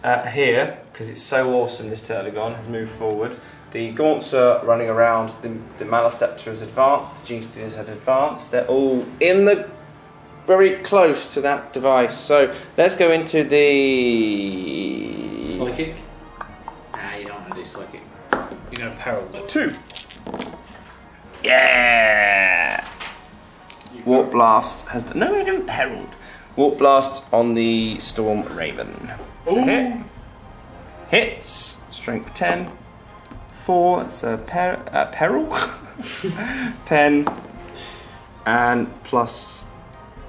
A: here, because it's so awesome, this Terlagon has moved forward. The Gaunts are running around, the Maliceptor has advanced, the G-Steers had advanced, they're all in the very close to that device. So let's go into the
B: Psychic? Nah, you don't want to do Psychic. You're going to peril.
A: 2. Yeah! Warp Blast has no, we don't herald. Warp Blast on the Storm Raven. Hit. Hits. Strength 10. 4. That's a peril. 10. And plus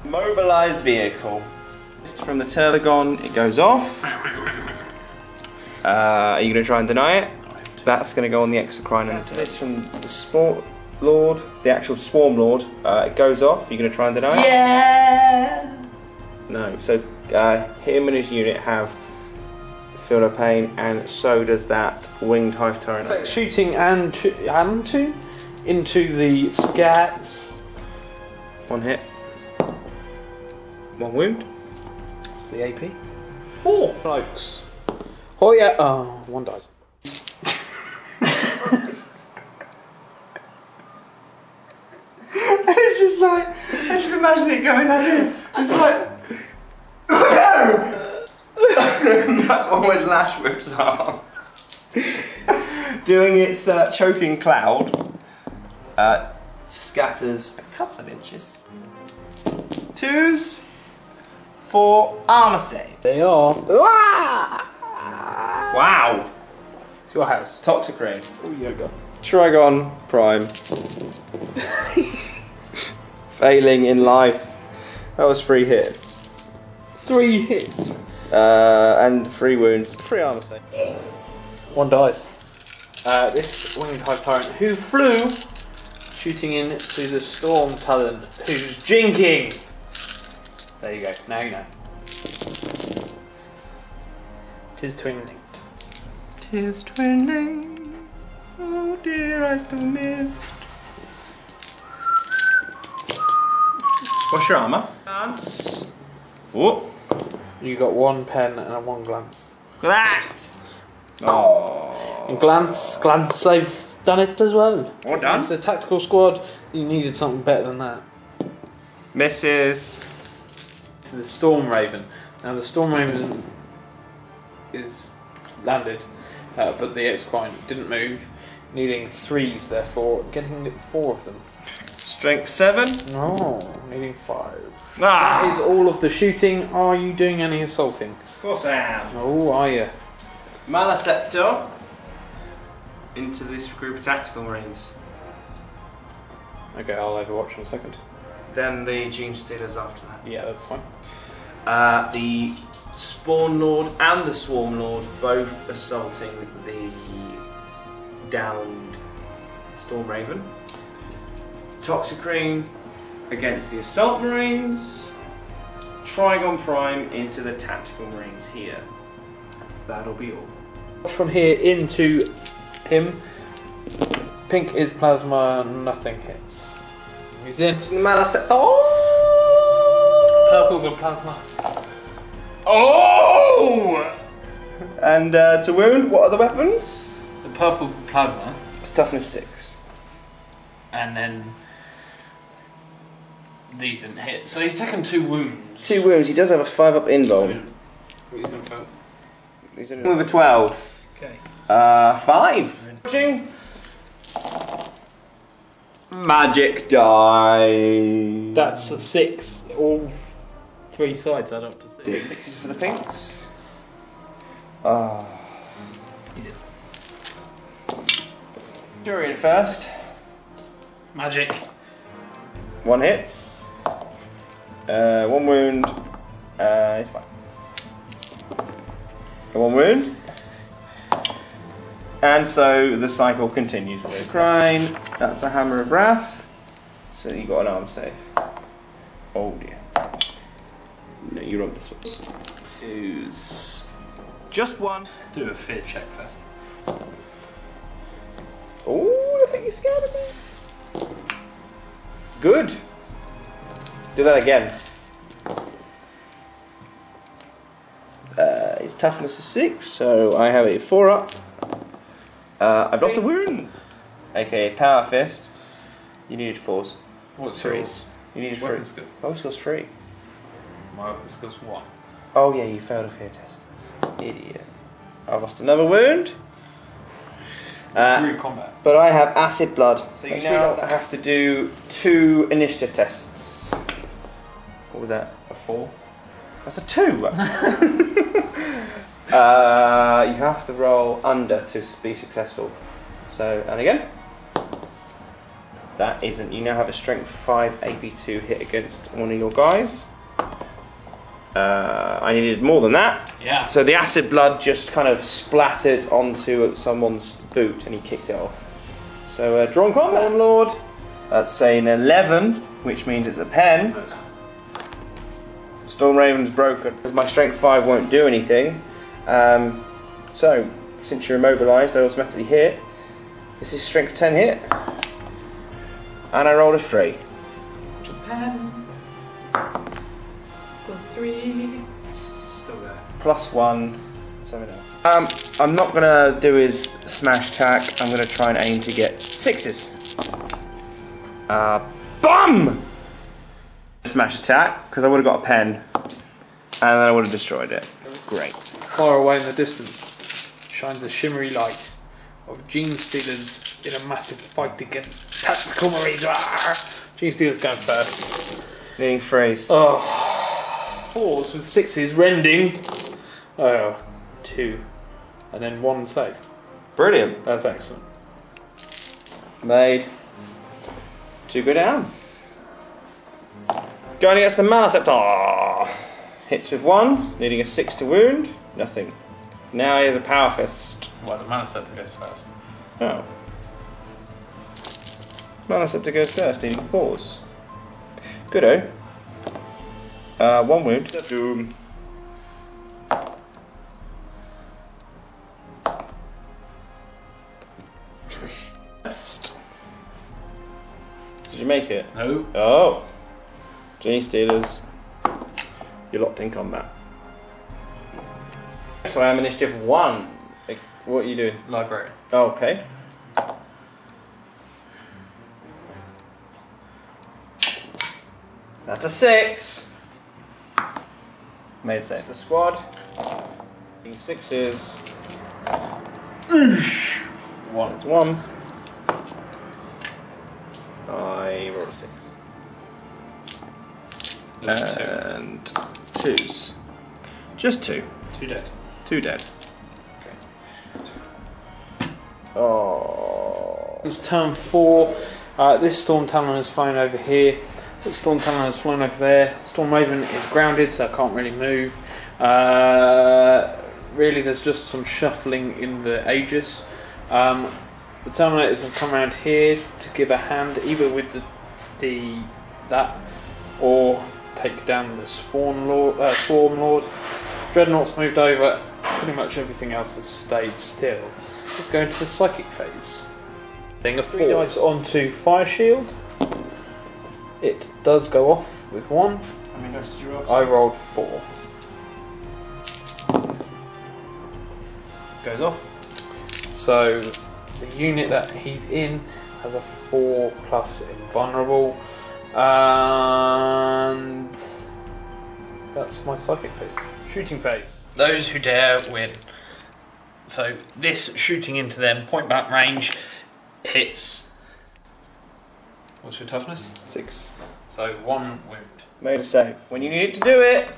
A: mobilized vehicle. From the Terlagon, it goes off. Are you going to try and deny it? That's going to go on the Exocrine and this from the Sport Lord, the actual Swarmlord. It goes off. Are you going to try and deny it? Yeah. No. So him and his unit have Field of Pain, and so does that Winged Hive Tyrant.
B: Effect shooting and into the scats.
A: 1 hit. 1 wound.
B: What's the AP?
A: 4.
B: Blokes. Oh yeah. Oh, 1 dies.
A: It's just like, I just imagine it going like this. It's like, no! That's always Lash Whip's arm. Doing its choking cloud. Scatters a couple of inches. 2s for armor save.
B: They are.
A: Wow.
B: It's your house.
A: Toxic Ring. Oh, you go. Trigon Prime. Failing in life. That was 3 hits.
B: 3 hits.
A: And 3 wounds. 3 armor save.
B: 1 dies. This Winged Hive Tyrant who flew, shooting into the Storm Talon, who's jinking. There you go. Now you know. 'Tis twin linked.
A: tears trailing. Oh dear, I still missed. What's your armour? Glance. Oh.
B: You got 1 pen and a 1 glance.
A: Look at that! Oh.
B: And glance, I've done it as well.
A: Well done.
B: It's a tactical squad. You needed something better than that.
A: Misses.
B: The Storm Raven. Now the Storm Raven is landed, but the X-Coin didn't move, needing 3s, therefore getting 4 of them.
A: Strength 7.
B: No, needing 5.
A: Ah!
B: That is all of the shooting. Are you doing any assaulting?
A: Of course I am.
B: Oh, are you?
A: Malaceptor into this group of tactical marines.
B: Okay, I'll overwatch in a second.
A: Then the Gene Stealers after that.
B: Yeah, that's fine.
A: The Spawnlord and the Swarmlord both assaulting the downed Storm Raven. Toxicrene against the Assault Marines. Trigon Prime into the Tactical Marines here. That'll be all.
B: From here into him. Pink is plasma, nothing hits. He's in. Purple's are plasma.
A: Oh! And to wound, what are the weapons?
B: The purple's the plasma.
A: It's toughness 6.
B: And then these didn't hit. So he's taken 2 wounds.
A: 2 wounds. He does have a 5-up invuln.
B: He's going to fail.
A: He's in with a 12.
B: Okay.
A: 5. Magic die.
B: That's a 6. All 3 sides add up to 6.
A: 6 for the pinks. Ah.
B: Easy.
A: Durian first.
B: Magic.
A: 1 hits. 1 wound. It's fine. 1 wound. And so the cycle continues. Crine. That's the Hammer of Wrath. So you got an arm save. Oh dear. No, you rolled this one. Choose just 1.
B: Do a fear check first.
A: Oh, I think you're scared of me. Good. Do that again. It's toughness is 6, so I have a 4-up. I've lost a wound. Okay, Power Fist. You needed 4s.
B: What's
A: 3s? You needed 3.
B: weapon skill?
A: Weapon skill's 3.
B: My weapon skill's 1.
A: Oh yeah, you failed a fear test. Idiot. I've lost another wound.
B: Through combat.
A: But I have acid blood, so you
B: Let's
A: now
B: read out.
A: have to do 2 initiative tests. What was that?
B: A 4.
A: That's a 2! You have to roll under to be successful. So, and again. That isn't. You now have a strength 5 AP2 hit against one of your guys. I needed more than that.
B: Yeah.
A: So the acid blood just kind of splattered onto someone's boot and he kicked it off. So drawn combat. Lord. That's an 11, which means it's a pen. Storm Raven's broken. My strength 5 won't do anything. So, since you're immobilised, I automatically hit. This is strength 10 hit. And I rolled a 3.
B: Japan. It's a 3. Still there.
A: +1. 7 else. I'm not going to do his smash attack. I'm going to try and aim to get 6s. BUM! Smash attack, because I would have got a pen. And then I would have destroyed it. Great.
B: Far away in the distance shines a shimmery light of Gene Stealers in a massive fight against Tactical Marines. Gene Stealers going first.
A: Needing phrase.
B: Oh, 4s with 6s, rending. Oh, 2. And then 1 save.
A: Brilliant.
B: That's excellent.
A: Made. 2 go down. Going against the Malaceptor. Hits with 1, needing a 6 to wound. Nothing. Now he has a Power Fist.
B: Well, the Malaceptor goes first.
A: Oh. Malaceptor goes first, needing 4s. Goodo. 1 wound. Boom. Did you make it?
B: No.
A: Oh. Genie Stealers. You're locked in combat. So I am initiative 1. What are you doing?
B: Library.
A: Oh, okay. That's a 6. Made safe the squad. Being 6s. 1 is 1. I rolled a 6. And 2s. Just 2.
B: 2 dead.
A: 2 dead.
B: Okay.
A: Oh.
B: It's turn 4. This Storm Talon has flown over here. The Storm Talon has flown over there. Storm Raven is grounded, so I can't really move. Really, there's just some shuffling in the Aegis. The Terminators have come around here to give a hand, either with that, or take down the Swarmlord. Dreadnought's moved over. Pretty much everything else has stayed still. Let's go into the Psychic phase. Thing of 3 dice onto Fire Shield. It does go off with 1.
A: How many dice did you roll?
B: I rolled 4.
A: Goes off.
B: So the unit that he's in has a 4+ invulnerable, and that's my Psychic phase. Shooting phase. Those who dare win. So this shooting into them, point blank range, hits. What's your toughness?
A: 6.
B: So 1 wound.
A: Made a save. When you need it to do it,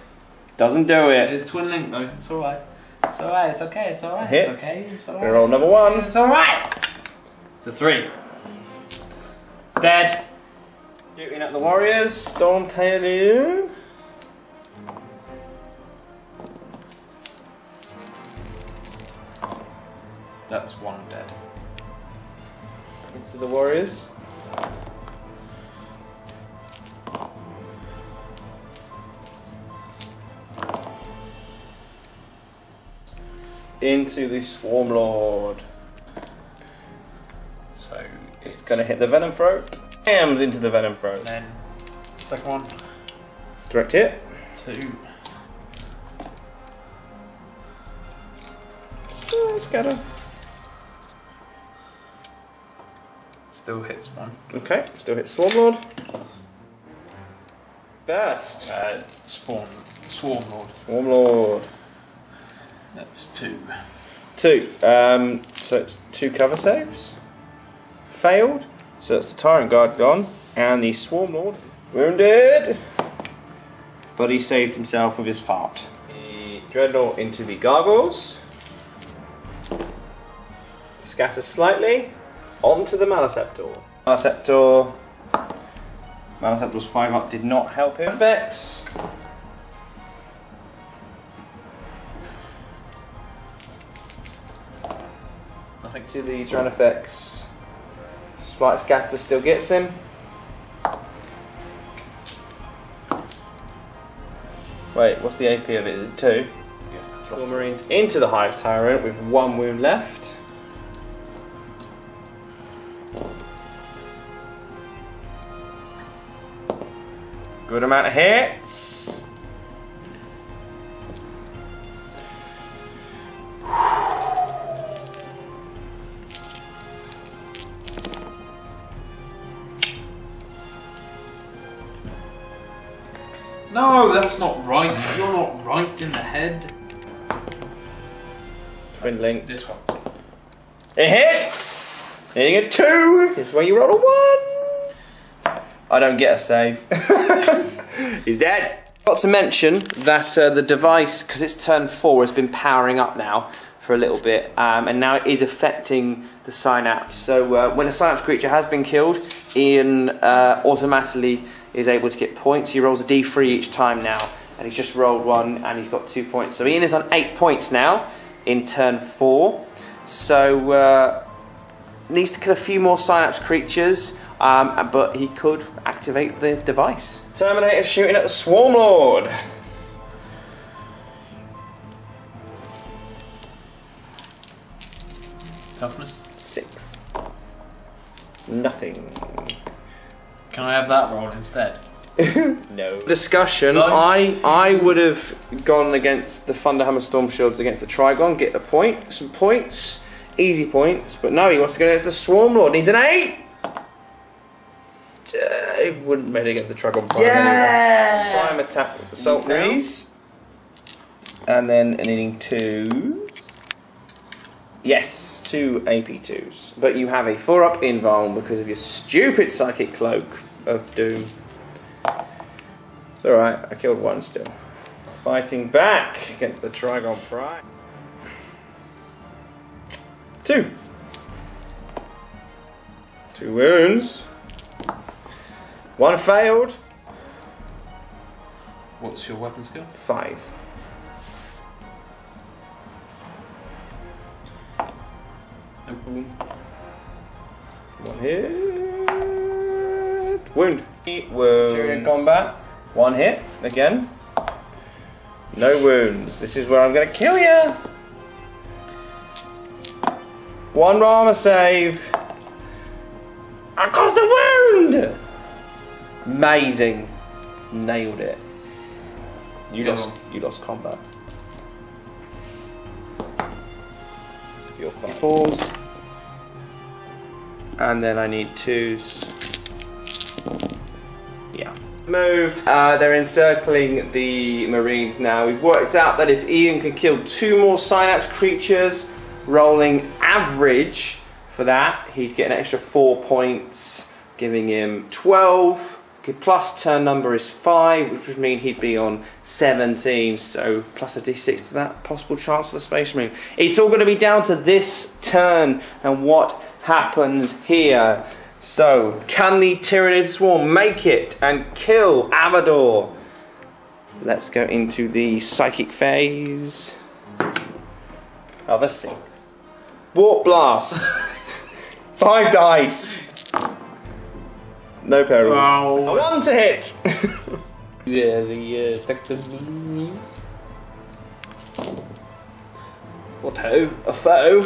A: doesn't do
B: It
A: it.
B: is twin link though. It's all right. It's all right. It's okay. It's all right.
A: Hits.
B: It's okay. It's all right.
A: We roll number 1.
B: It's all right. It's a 3. Dead.
A: Shooting at the warriors. Storm Talon.
B: That's 1 dead.
A: Into the warriors. Into the Swarmlord.
B: So
A: It's going to hit the Venom Throat. Hams into the Venom Throat.
B: then second one.
A: Direct hit.
B: 2.
A: Scatter.
B: Still hits 1.
A: Okay, still hits Swarmlord. Burst.
B: Swarmlord.
A: Swarmlord.
B: That's 2.
A: 2. So it's 2 cover saves. Failed. So that's the Tyrant Guard gone. And the Swarmlord wounded. But he saved himself with his fart. The Dreadnought into the Gargoyles. Scatters slightly. Onto the Maleceptor. Maleceptor's 5 up did not help him. Effects.
B: Nothing.
A: To the Drone effects. Slight scatter still gets him. Wait, what's the AP of it? Is it 2?
B: Yeah.
A: 4 Marines into the Hive Tyrant with 1 wound left. Good amount of hits.
B: No, that's not right. You're not right in the head.
A: Twin link.
B: This one.
A: It hits! Hitting a 2 is where you roll a 1. I don't get a save. He's dead. Got to mention that the device, because it's turn 4, has been powering up now for a little bit, and now it is affecting the synapse. So when a synapse creature has been killed, Ian automatically is able to get points. He rolls a d3 each time now, and he's just rolled 1 and he's got 2 points. So Ian is on 8 points now in turn 4. So needs to kill a few more synapse creatures, but he could activate the device. Terminator shooting at the Swarmlord.
B: Toughness?
A: 6. Nothing.
B: Can I have that roll instead?
A: No. Discussion. I would have gone against the Thunderhammer Storm Shields against the Trigon, get the point, some points, easy points. But no, he wants to go against the Swarmlord. Needs an 8. He wouldn't made it against the Trigon Prime.
B: Yeah.
A: Anyway. Prime attack with the Salt Breeze, and then needing 2. Yes, 2 AP2s. But you have a 4-up invuln because of your stupid Psychic Cloak of Doom. It's alright, I killed 1 still. Fighting back against the Trigon Prime. 2. 2 wounds. 1 failed.
B: What's your weapon skill?
A: 5.
B: Nope.
A: 1 hit. Wound. Wound. During combat. 1 hit. Again. No wounds. This is where I'm going to kill you. 1 armor save. I caused a wound. Amazing. Nailed it. You lost combat. Your 4s. And then I need 2s. Yeah. Moved. They're encircling the Marines now. We've worked out that if Ian can kill 2 more Synapse creatures, rolling average for that, he'd get an extra 4 points, giving him 12. Plus turn number is 5, which would mean he'd be on 17, so plus a d6 to that possible chance for the Space Marine. It's all going to be down to this turn and what happens here. So, can the Tyranid Swarm make it and kill Amador? Let's go into the Psychic phase of a 6. Warp Blast. 5 dice. No perils.
B: Oh.
A: 1 to hit.
B: Yeah, the Tactical Marines. What ho? A foe?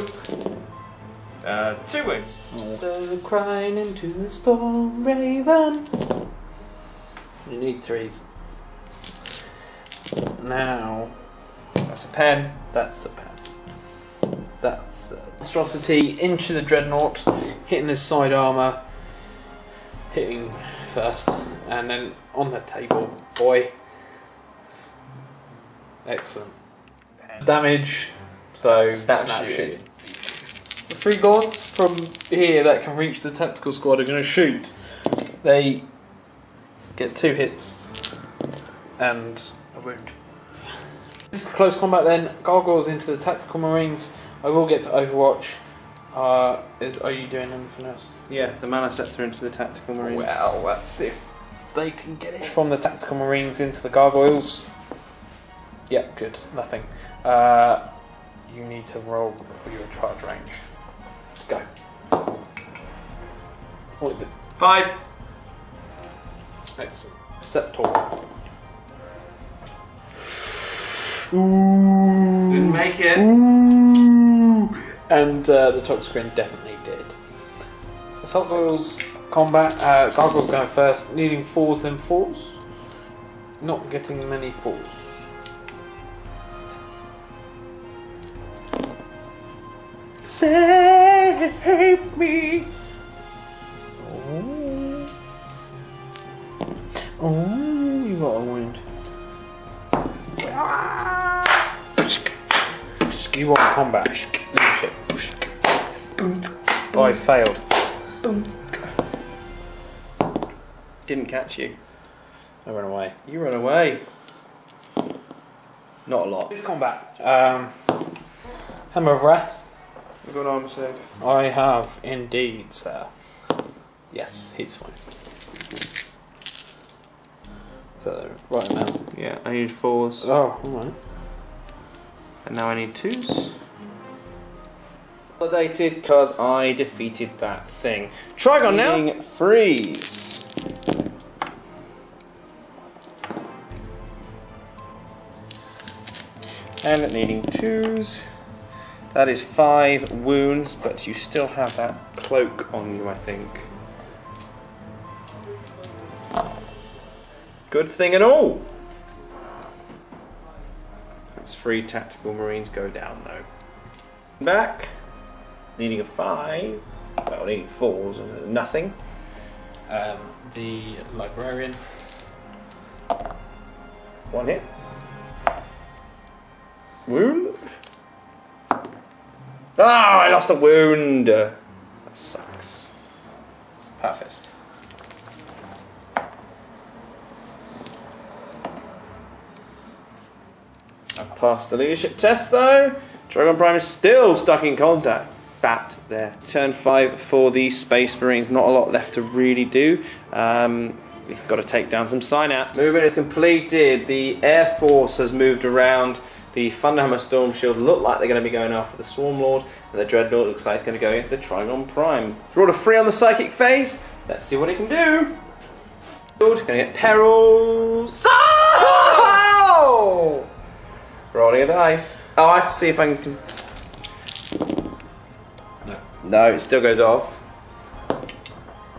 A: 2 wounds.
B: So crying into the storm, Raven. You need 3s. Now,
A: That's a pen.
B: that's a pen. That's monstrosity into the dreadnought, hitting his side armor, hitting first, and then on the table, boy. Excellent. Damage. So snap shoot. The 3 lords from here that can reach the tactical squad are going to shoot. They get 2 hits and a wound. Close combat then. Gargoyles into the tactical marines. I will get to Overwatch. Are you doing anything else?
A: Yeah, the Mana Scepter into the Tactical Marine.
B: Well, that's if they can get it. From the tactical marines into the gargoyles. Yep, good. Nothing. You need to roll for your charge range. Go. What is it?
A: 5.
B: Excellent. Septor. Ooh.
A: Didn't make it.
B: Ooh. And the Toxicrin definitely did. Assault Gargoyles combat. Gargoyles going first, needing 4s then 4s. Not getting many 4s. Save me. Oh, you got a wound. You want combat. Leadership. I failed.
A: Didn't catch you.
B: I ran away.
A: You ran away. Not a lot.
B: It's combat. Hammer of Wrath.
A: We've got an armor save.
B: I have indeed, sir. Yes, he's fine. So, right now.
A: Yeah, I need 4s.
B: Oh, alright.
A: And now I need 2s. Validated because I defeated that thing. Trigon now. Needing 3s. And needing 2s. That is 5 wounds, but you still have that cloak on you, I think. Good thing and all. That's 3 tactical marines go down though. Back, needing a 5. Well, needing 4s and nothing.
B: The librarian.
A: 1 hit. Wound. Ah, I lost a wound. That sucks.
B: Perfect.
A: I passed the leadership test though. Dragon Prime is still stuck in contact. Bat there. Turn 5 for the Space Marines. Not a lot left to really do. We've got to take down some synapse. Movement is completed. The Air Force has moved around. The Thunderhammer Storm Shield look like they're going to be going after the Swarmlord, and the Dreadnought looks like it's going to go against the Trigon Prime. Draw a 3 on the Psychic phase. Let's see what it can do. Going to get perils. Oh! Rolling a dice. Oh, I have to see if I can. No, it still goes off.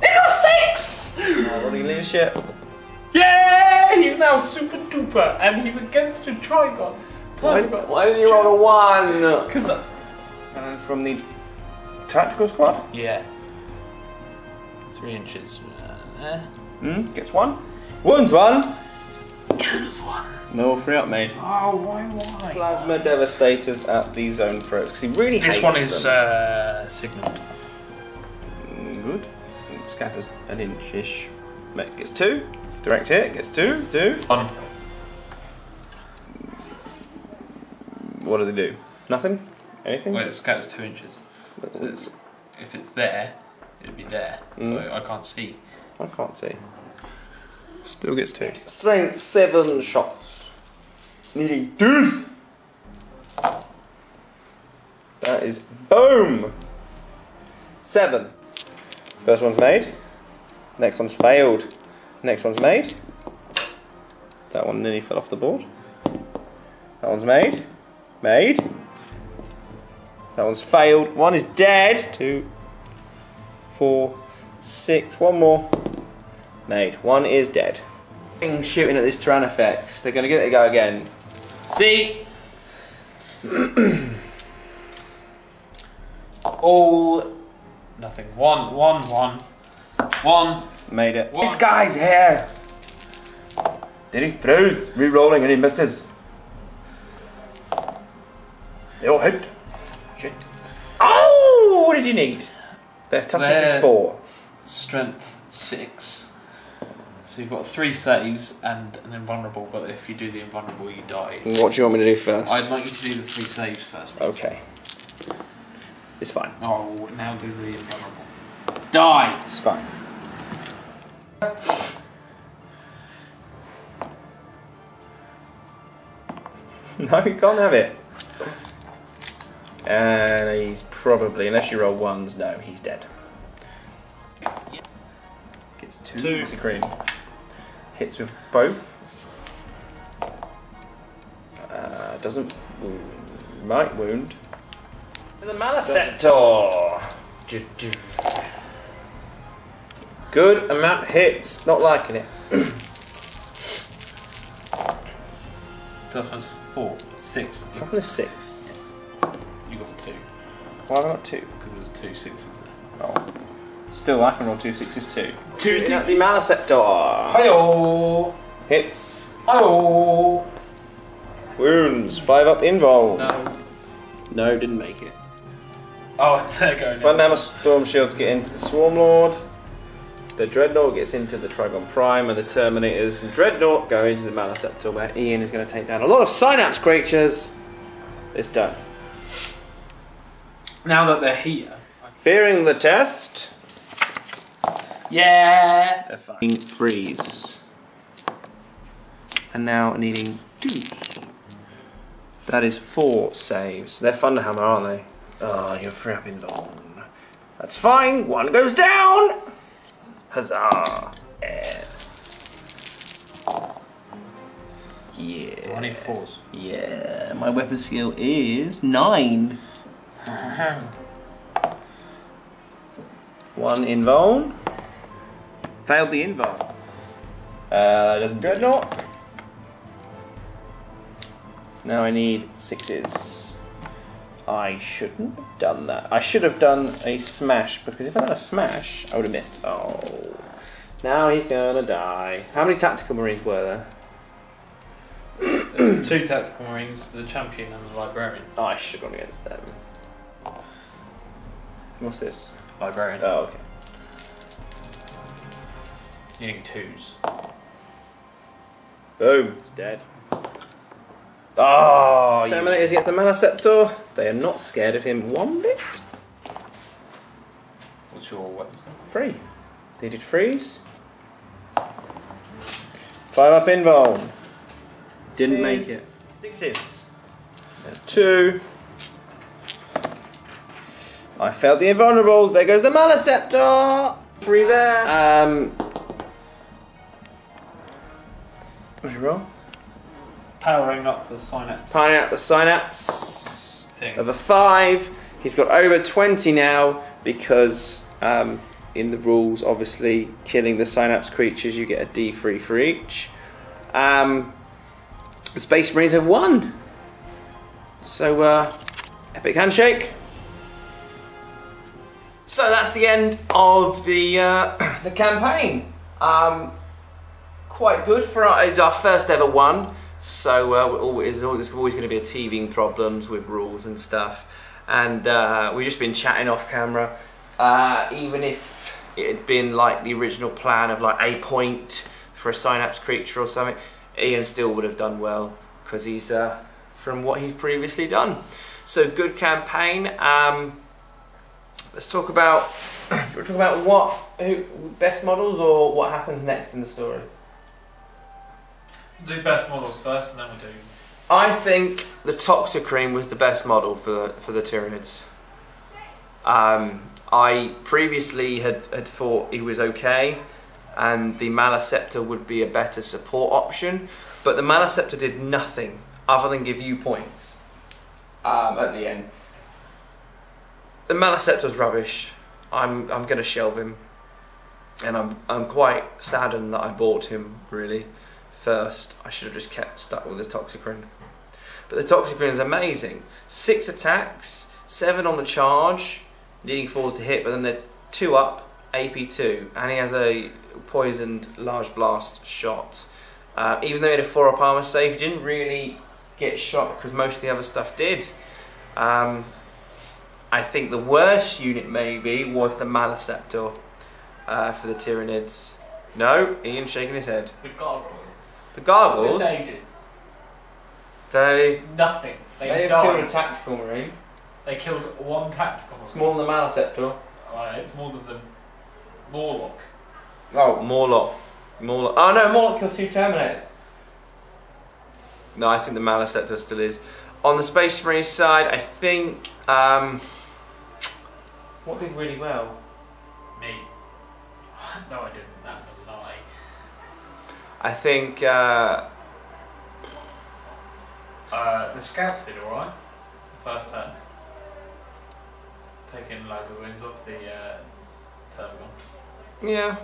B: It's a 6!
A: Rolling leadership.
B: Yeah! He's now super duper, and he's against the Trigon.
A: Why didn't you roll a 1?
B: Because
A: from the tactical squad?
B: yeah. 3 inches.
A: Gets 1. Wounds 1.
B: Kills 1.
A: No 3 up made.
B: Oh, why?
A: Plasma Devastators at the zone throat because he really hates
B: This one is
A: them.
B: signalled.
A: Good. Scatters an inch-ish. Gets 2. Direct hit. Gets 2. 2.
B: 1.
A: What does it do? Nothing? Anything?
B: Well, it scatters 2 inches. So if it's there, it'd be there. So I can't see.
A: I can't see. Still gets 2. Strength 7 shots. Needing 2. That is boom. 7. First one's made. Next one's failed. Next one's made. That one nearly fell off the board. That one's made. Made. That one's failed. One is dead. 2, 4, 6. One more. Made. One is dead. Shooting at this Tyrannofex. They're going to give it a go again.
B: See? All. Nothing. 1, 1, 1. 1.
A: Made it.
B: 1.
A: This guy's here. Did he throws? Re-rolling and he misses. They all hit. Shit. Oh! What did you need? Their toughness is 4.
B: Strength 6. So you've got 3 saves and an invulnerable, but if you do the invulnerable, you die.
A: What do you want me to do first?
B: I'd like you to do the 3 saves first. Please.
A: Okay. It's fine.
B: Oh, now do the invulnerable. Die!
A: It's fine. No, you can't have it. And he's probably, unless you roll 1s, no, he's dead. Gets 2. It's a cream. Hits with both. Doesn't might wound. And the Malaceptor. Good amount of hits. Not liking it.
B: First one's 4, 6.
A: Top one is 6.
B: You got 2
A: Why have I got 2?
B: because there's 2 6s there.
A: Oh. Still, I can roll 2 6s too.
B: 2 6.
A: The Malaceptor.
B: Hi-oh!
A: Hits.
B: Hi-oh!
A: Wounds. 5 up invul.
B: No.
A: No, didn't make it.
B: Oh, there you go.
A: Thunderhammer Storm Shields get into the Swarmlord. The Dreadnought gets into the Trigon Prime, and the Terminators and Dreadnought go into the Malaceptor, where Ian is going to take down a lot of Synapse creatures. It's done.
B: Now that they're here.
A: Fearing the test.
B: Yeah!
A: They're fine. Freeze. And now needing 2. That is 4 saves. They're Thunderhammer, aren't they? Oh, you're 3 up in Vaughn. That's fine. 1 goes down. Huzzah. Yeah. Yeah.
B: I need 4s.
A: Yeah. My weapon skill is 9. One invuln. Failed the invuln. Doesn't dreadnought. Now I need 6s. I shouldn't have done that. I should have done a smash, because if I had a smash, I would have missed. Oh. Now he's gonna die. How many tactical marines were there?
B: There's 2 tactical marines, the champion and the librarian.
A: Oh, I should have gone against them. What's this?
B: Librarian.
A: Oh, okay.
B: You need 2s.
A: Boom. He's dead. Oh, Terminators against the Manaceptor. They are not scared of him one bit.
B: What's your weapons?
A: 3. Needed 3s. 5 up invuln. Didn't make it. 6s. There's 2. I failed the invulnerables. There goes the Manaceptor. 3 there. What's your roll?
B: Powering up the synapse.
A: Powering up the synapse
B: Thing.
A: of a 5. He's got over 20 now because in the rules, obviously, killing the synapse creatures, you get a D3 for each. The Space Marines have won. So, epic handshake. So that's the end of the campaign. Quite good for it's our first ever one. So there's always going to be a teething problems with rules and stuff. And we've just been chatting off camera. Even if it had been like the original plan of like a point for a synapse creature or something, Ian still would have done well because he's from what he's previously done. So good campaign. Let's talk about best models or what happens next in the story.
B: Do best models first, and then we'll do.
A: I think the Toxicrene was the best model for the Tyranids. I previously had thought he was okay, and the Maleceptor would be a better support option, but the Maleceptor did nothing other than give you points at the end. The Maleceptor's rubbish. I'm going to shelve him, and I'm quite saddened that I bought him really. First, I should have just kept stuck with the Toxicrene. But the Toxicrene is amazing. 6 attacks, 7 on the charge, needing 4s to hit, but then they're 2 up, AP2, and he has a poisoned large blast shot. Even though he had a 4 up armor save, he didn't really get shot because most of the other stuff did. I think the worst unit maybe was the Maleceptor for the Tyranids. No, Ian's shaking his head.
B: The gargoyles.
A: The Gargoyles?
B: What did they do?
A: They...
B: Nothing. They
A: have
B: died.
A: killed a tactical marine.
B: They killed 1 tactical marine.
A: It's more than the Maleceptor.
B: It's more than the Morlock.
A: Oh, Morlock. Oh no, Morlock killed 2 Terminators. No, I think the Maleceptor still is. On the Space Marine side, I think... what did really well?
B: Me. No, I didn't. That's a lie.
A: I think...
B: the Scouts did alright. First turn. Taking loads of wounds off the terminal.
A: Yeah.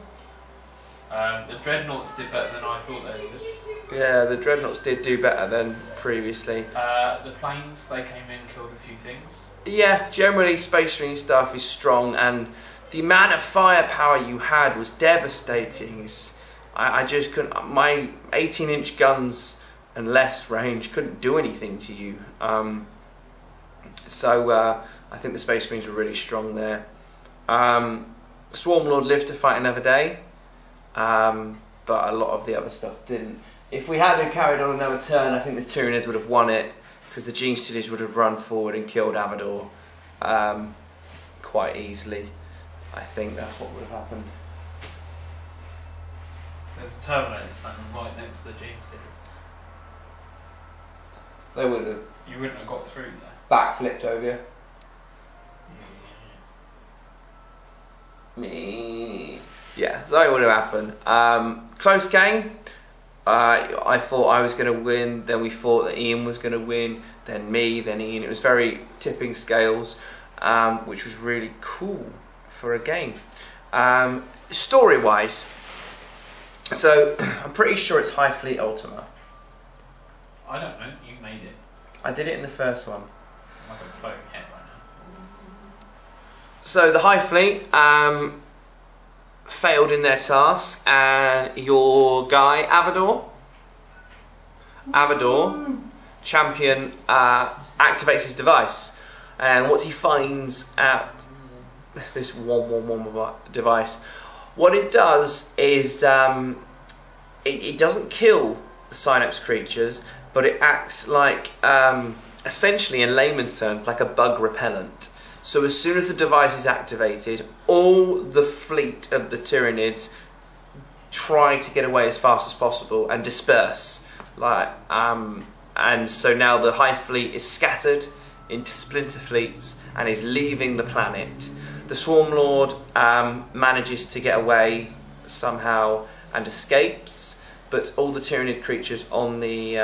B: The Dreadnoughts did better than I thought they would.
A: Yeah, the Dreadnoughts did do better than previously.
B: The Planes, they came in and killed a few things.
A: Yeah, generally Space Marine stuff is strong, and the amount of firepower you had was devastating. I just couldn't... My 18-inch guns and less range couldn't do anything to you. So I think the Space Marines were really strong there. Swarmlord lived to fight another day, but a lot of the other stuff didn't. If we had carried on another turn, I think the Tyranids would have won it, because the Genestealers would have run forward and killed Amador quite easily. I think that's what would have happened.
B: There's a Terminator standing right next to the Genestealers.
A: They would have
B: You wouldn't have got through there.
A: backflipped over you. Me. Yeah, so it would have happened. Close game. I thought I was going to win, then we thought that Ian was going to win, then me, then Ian. It was very tipping scales, which was really cool for a game. Story-wise, so I'm pretty sure it's Hive Fleet Ultima.
B: I don't know, you made it.
A: I did it in the first one.
B: I'm like a floating head right now.
A: So the Hive Fleet failed in their task, and your guy Avador, champion, activates his device, and what he finds at this 111 device, what it does is it doesn't kill the synapse creatures, but it acts like essentially, in layman's terms, like a bug repellent. So as soon as the device is activated, all the fleet of the Tyranids try to get away as fast as possible and disperse. And so now the Hive Fleet is scattered into splinter fleets and is leaving the planet. The Swarmlord manages to get away somehow and escapes, but all the Tyranid creatures on the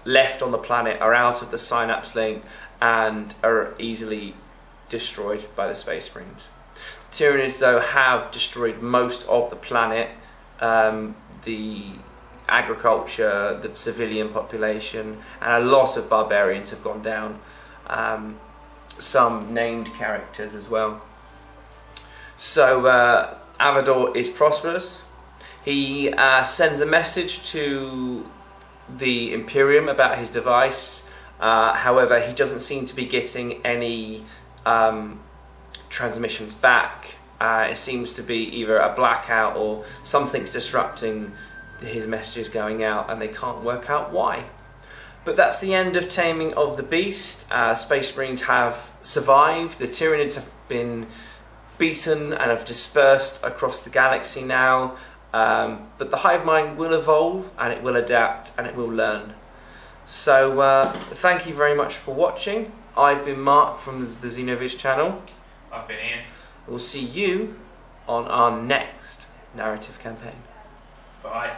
A: left on the planet are out of the synapse link and are easily destroyed by the Space Marines. Tyranids, though, have destroyed most of the planet, the agriculture, the civilian population, and a lot of barbarians have gone down. Some named characters as well. So Avador is prosperous. He sends a message to the Imperium about his device. However, he doesn't seem to be getting any transmissions back. It seems to be either a blackout or something's disrupting his messages going out, and they can't work out why. But that's the end of Taming of the Beast. Space Marines have survived. The Tyranids have been beaten and have dispersed across the galaxy now. But the Hive Mind will evolve, and it will adapt, and it will learn. So thank you very much for watching. I've been Mark from the Xenoviz channel.
B: I've been Ian.
A: We'll see you on our next narrative campaign.
B: Bye.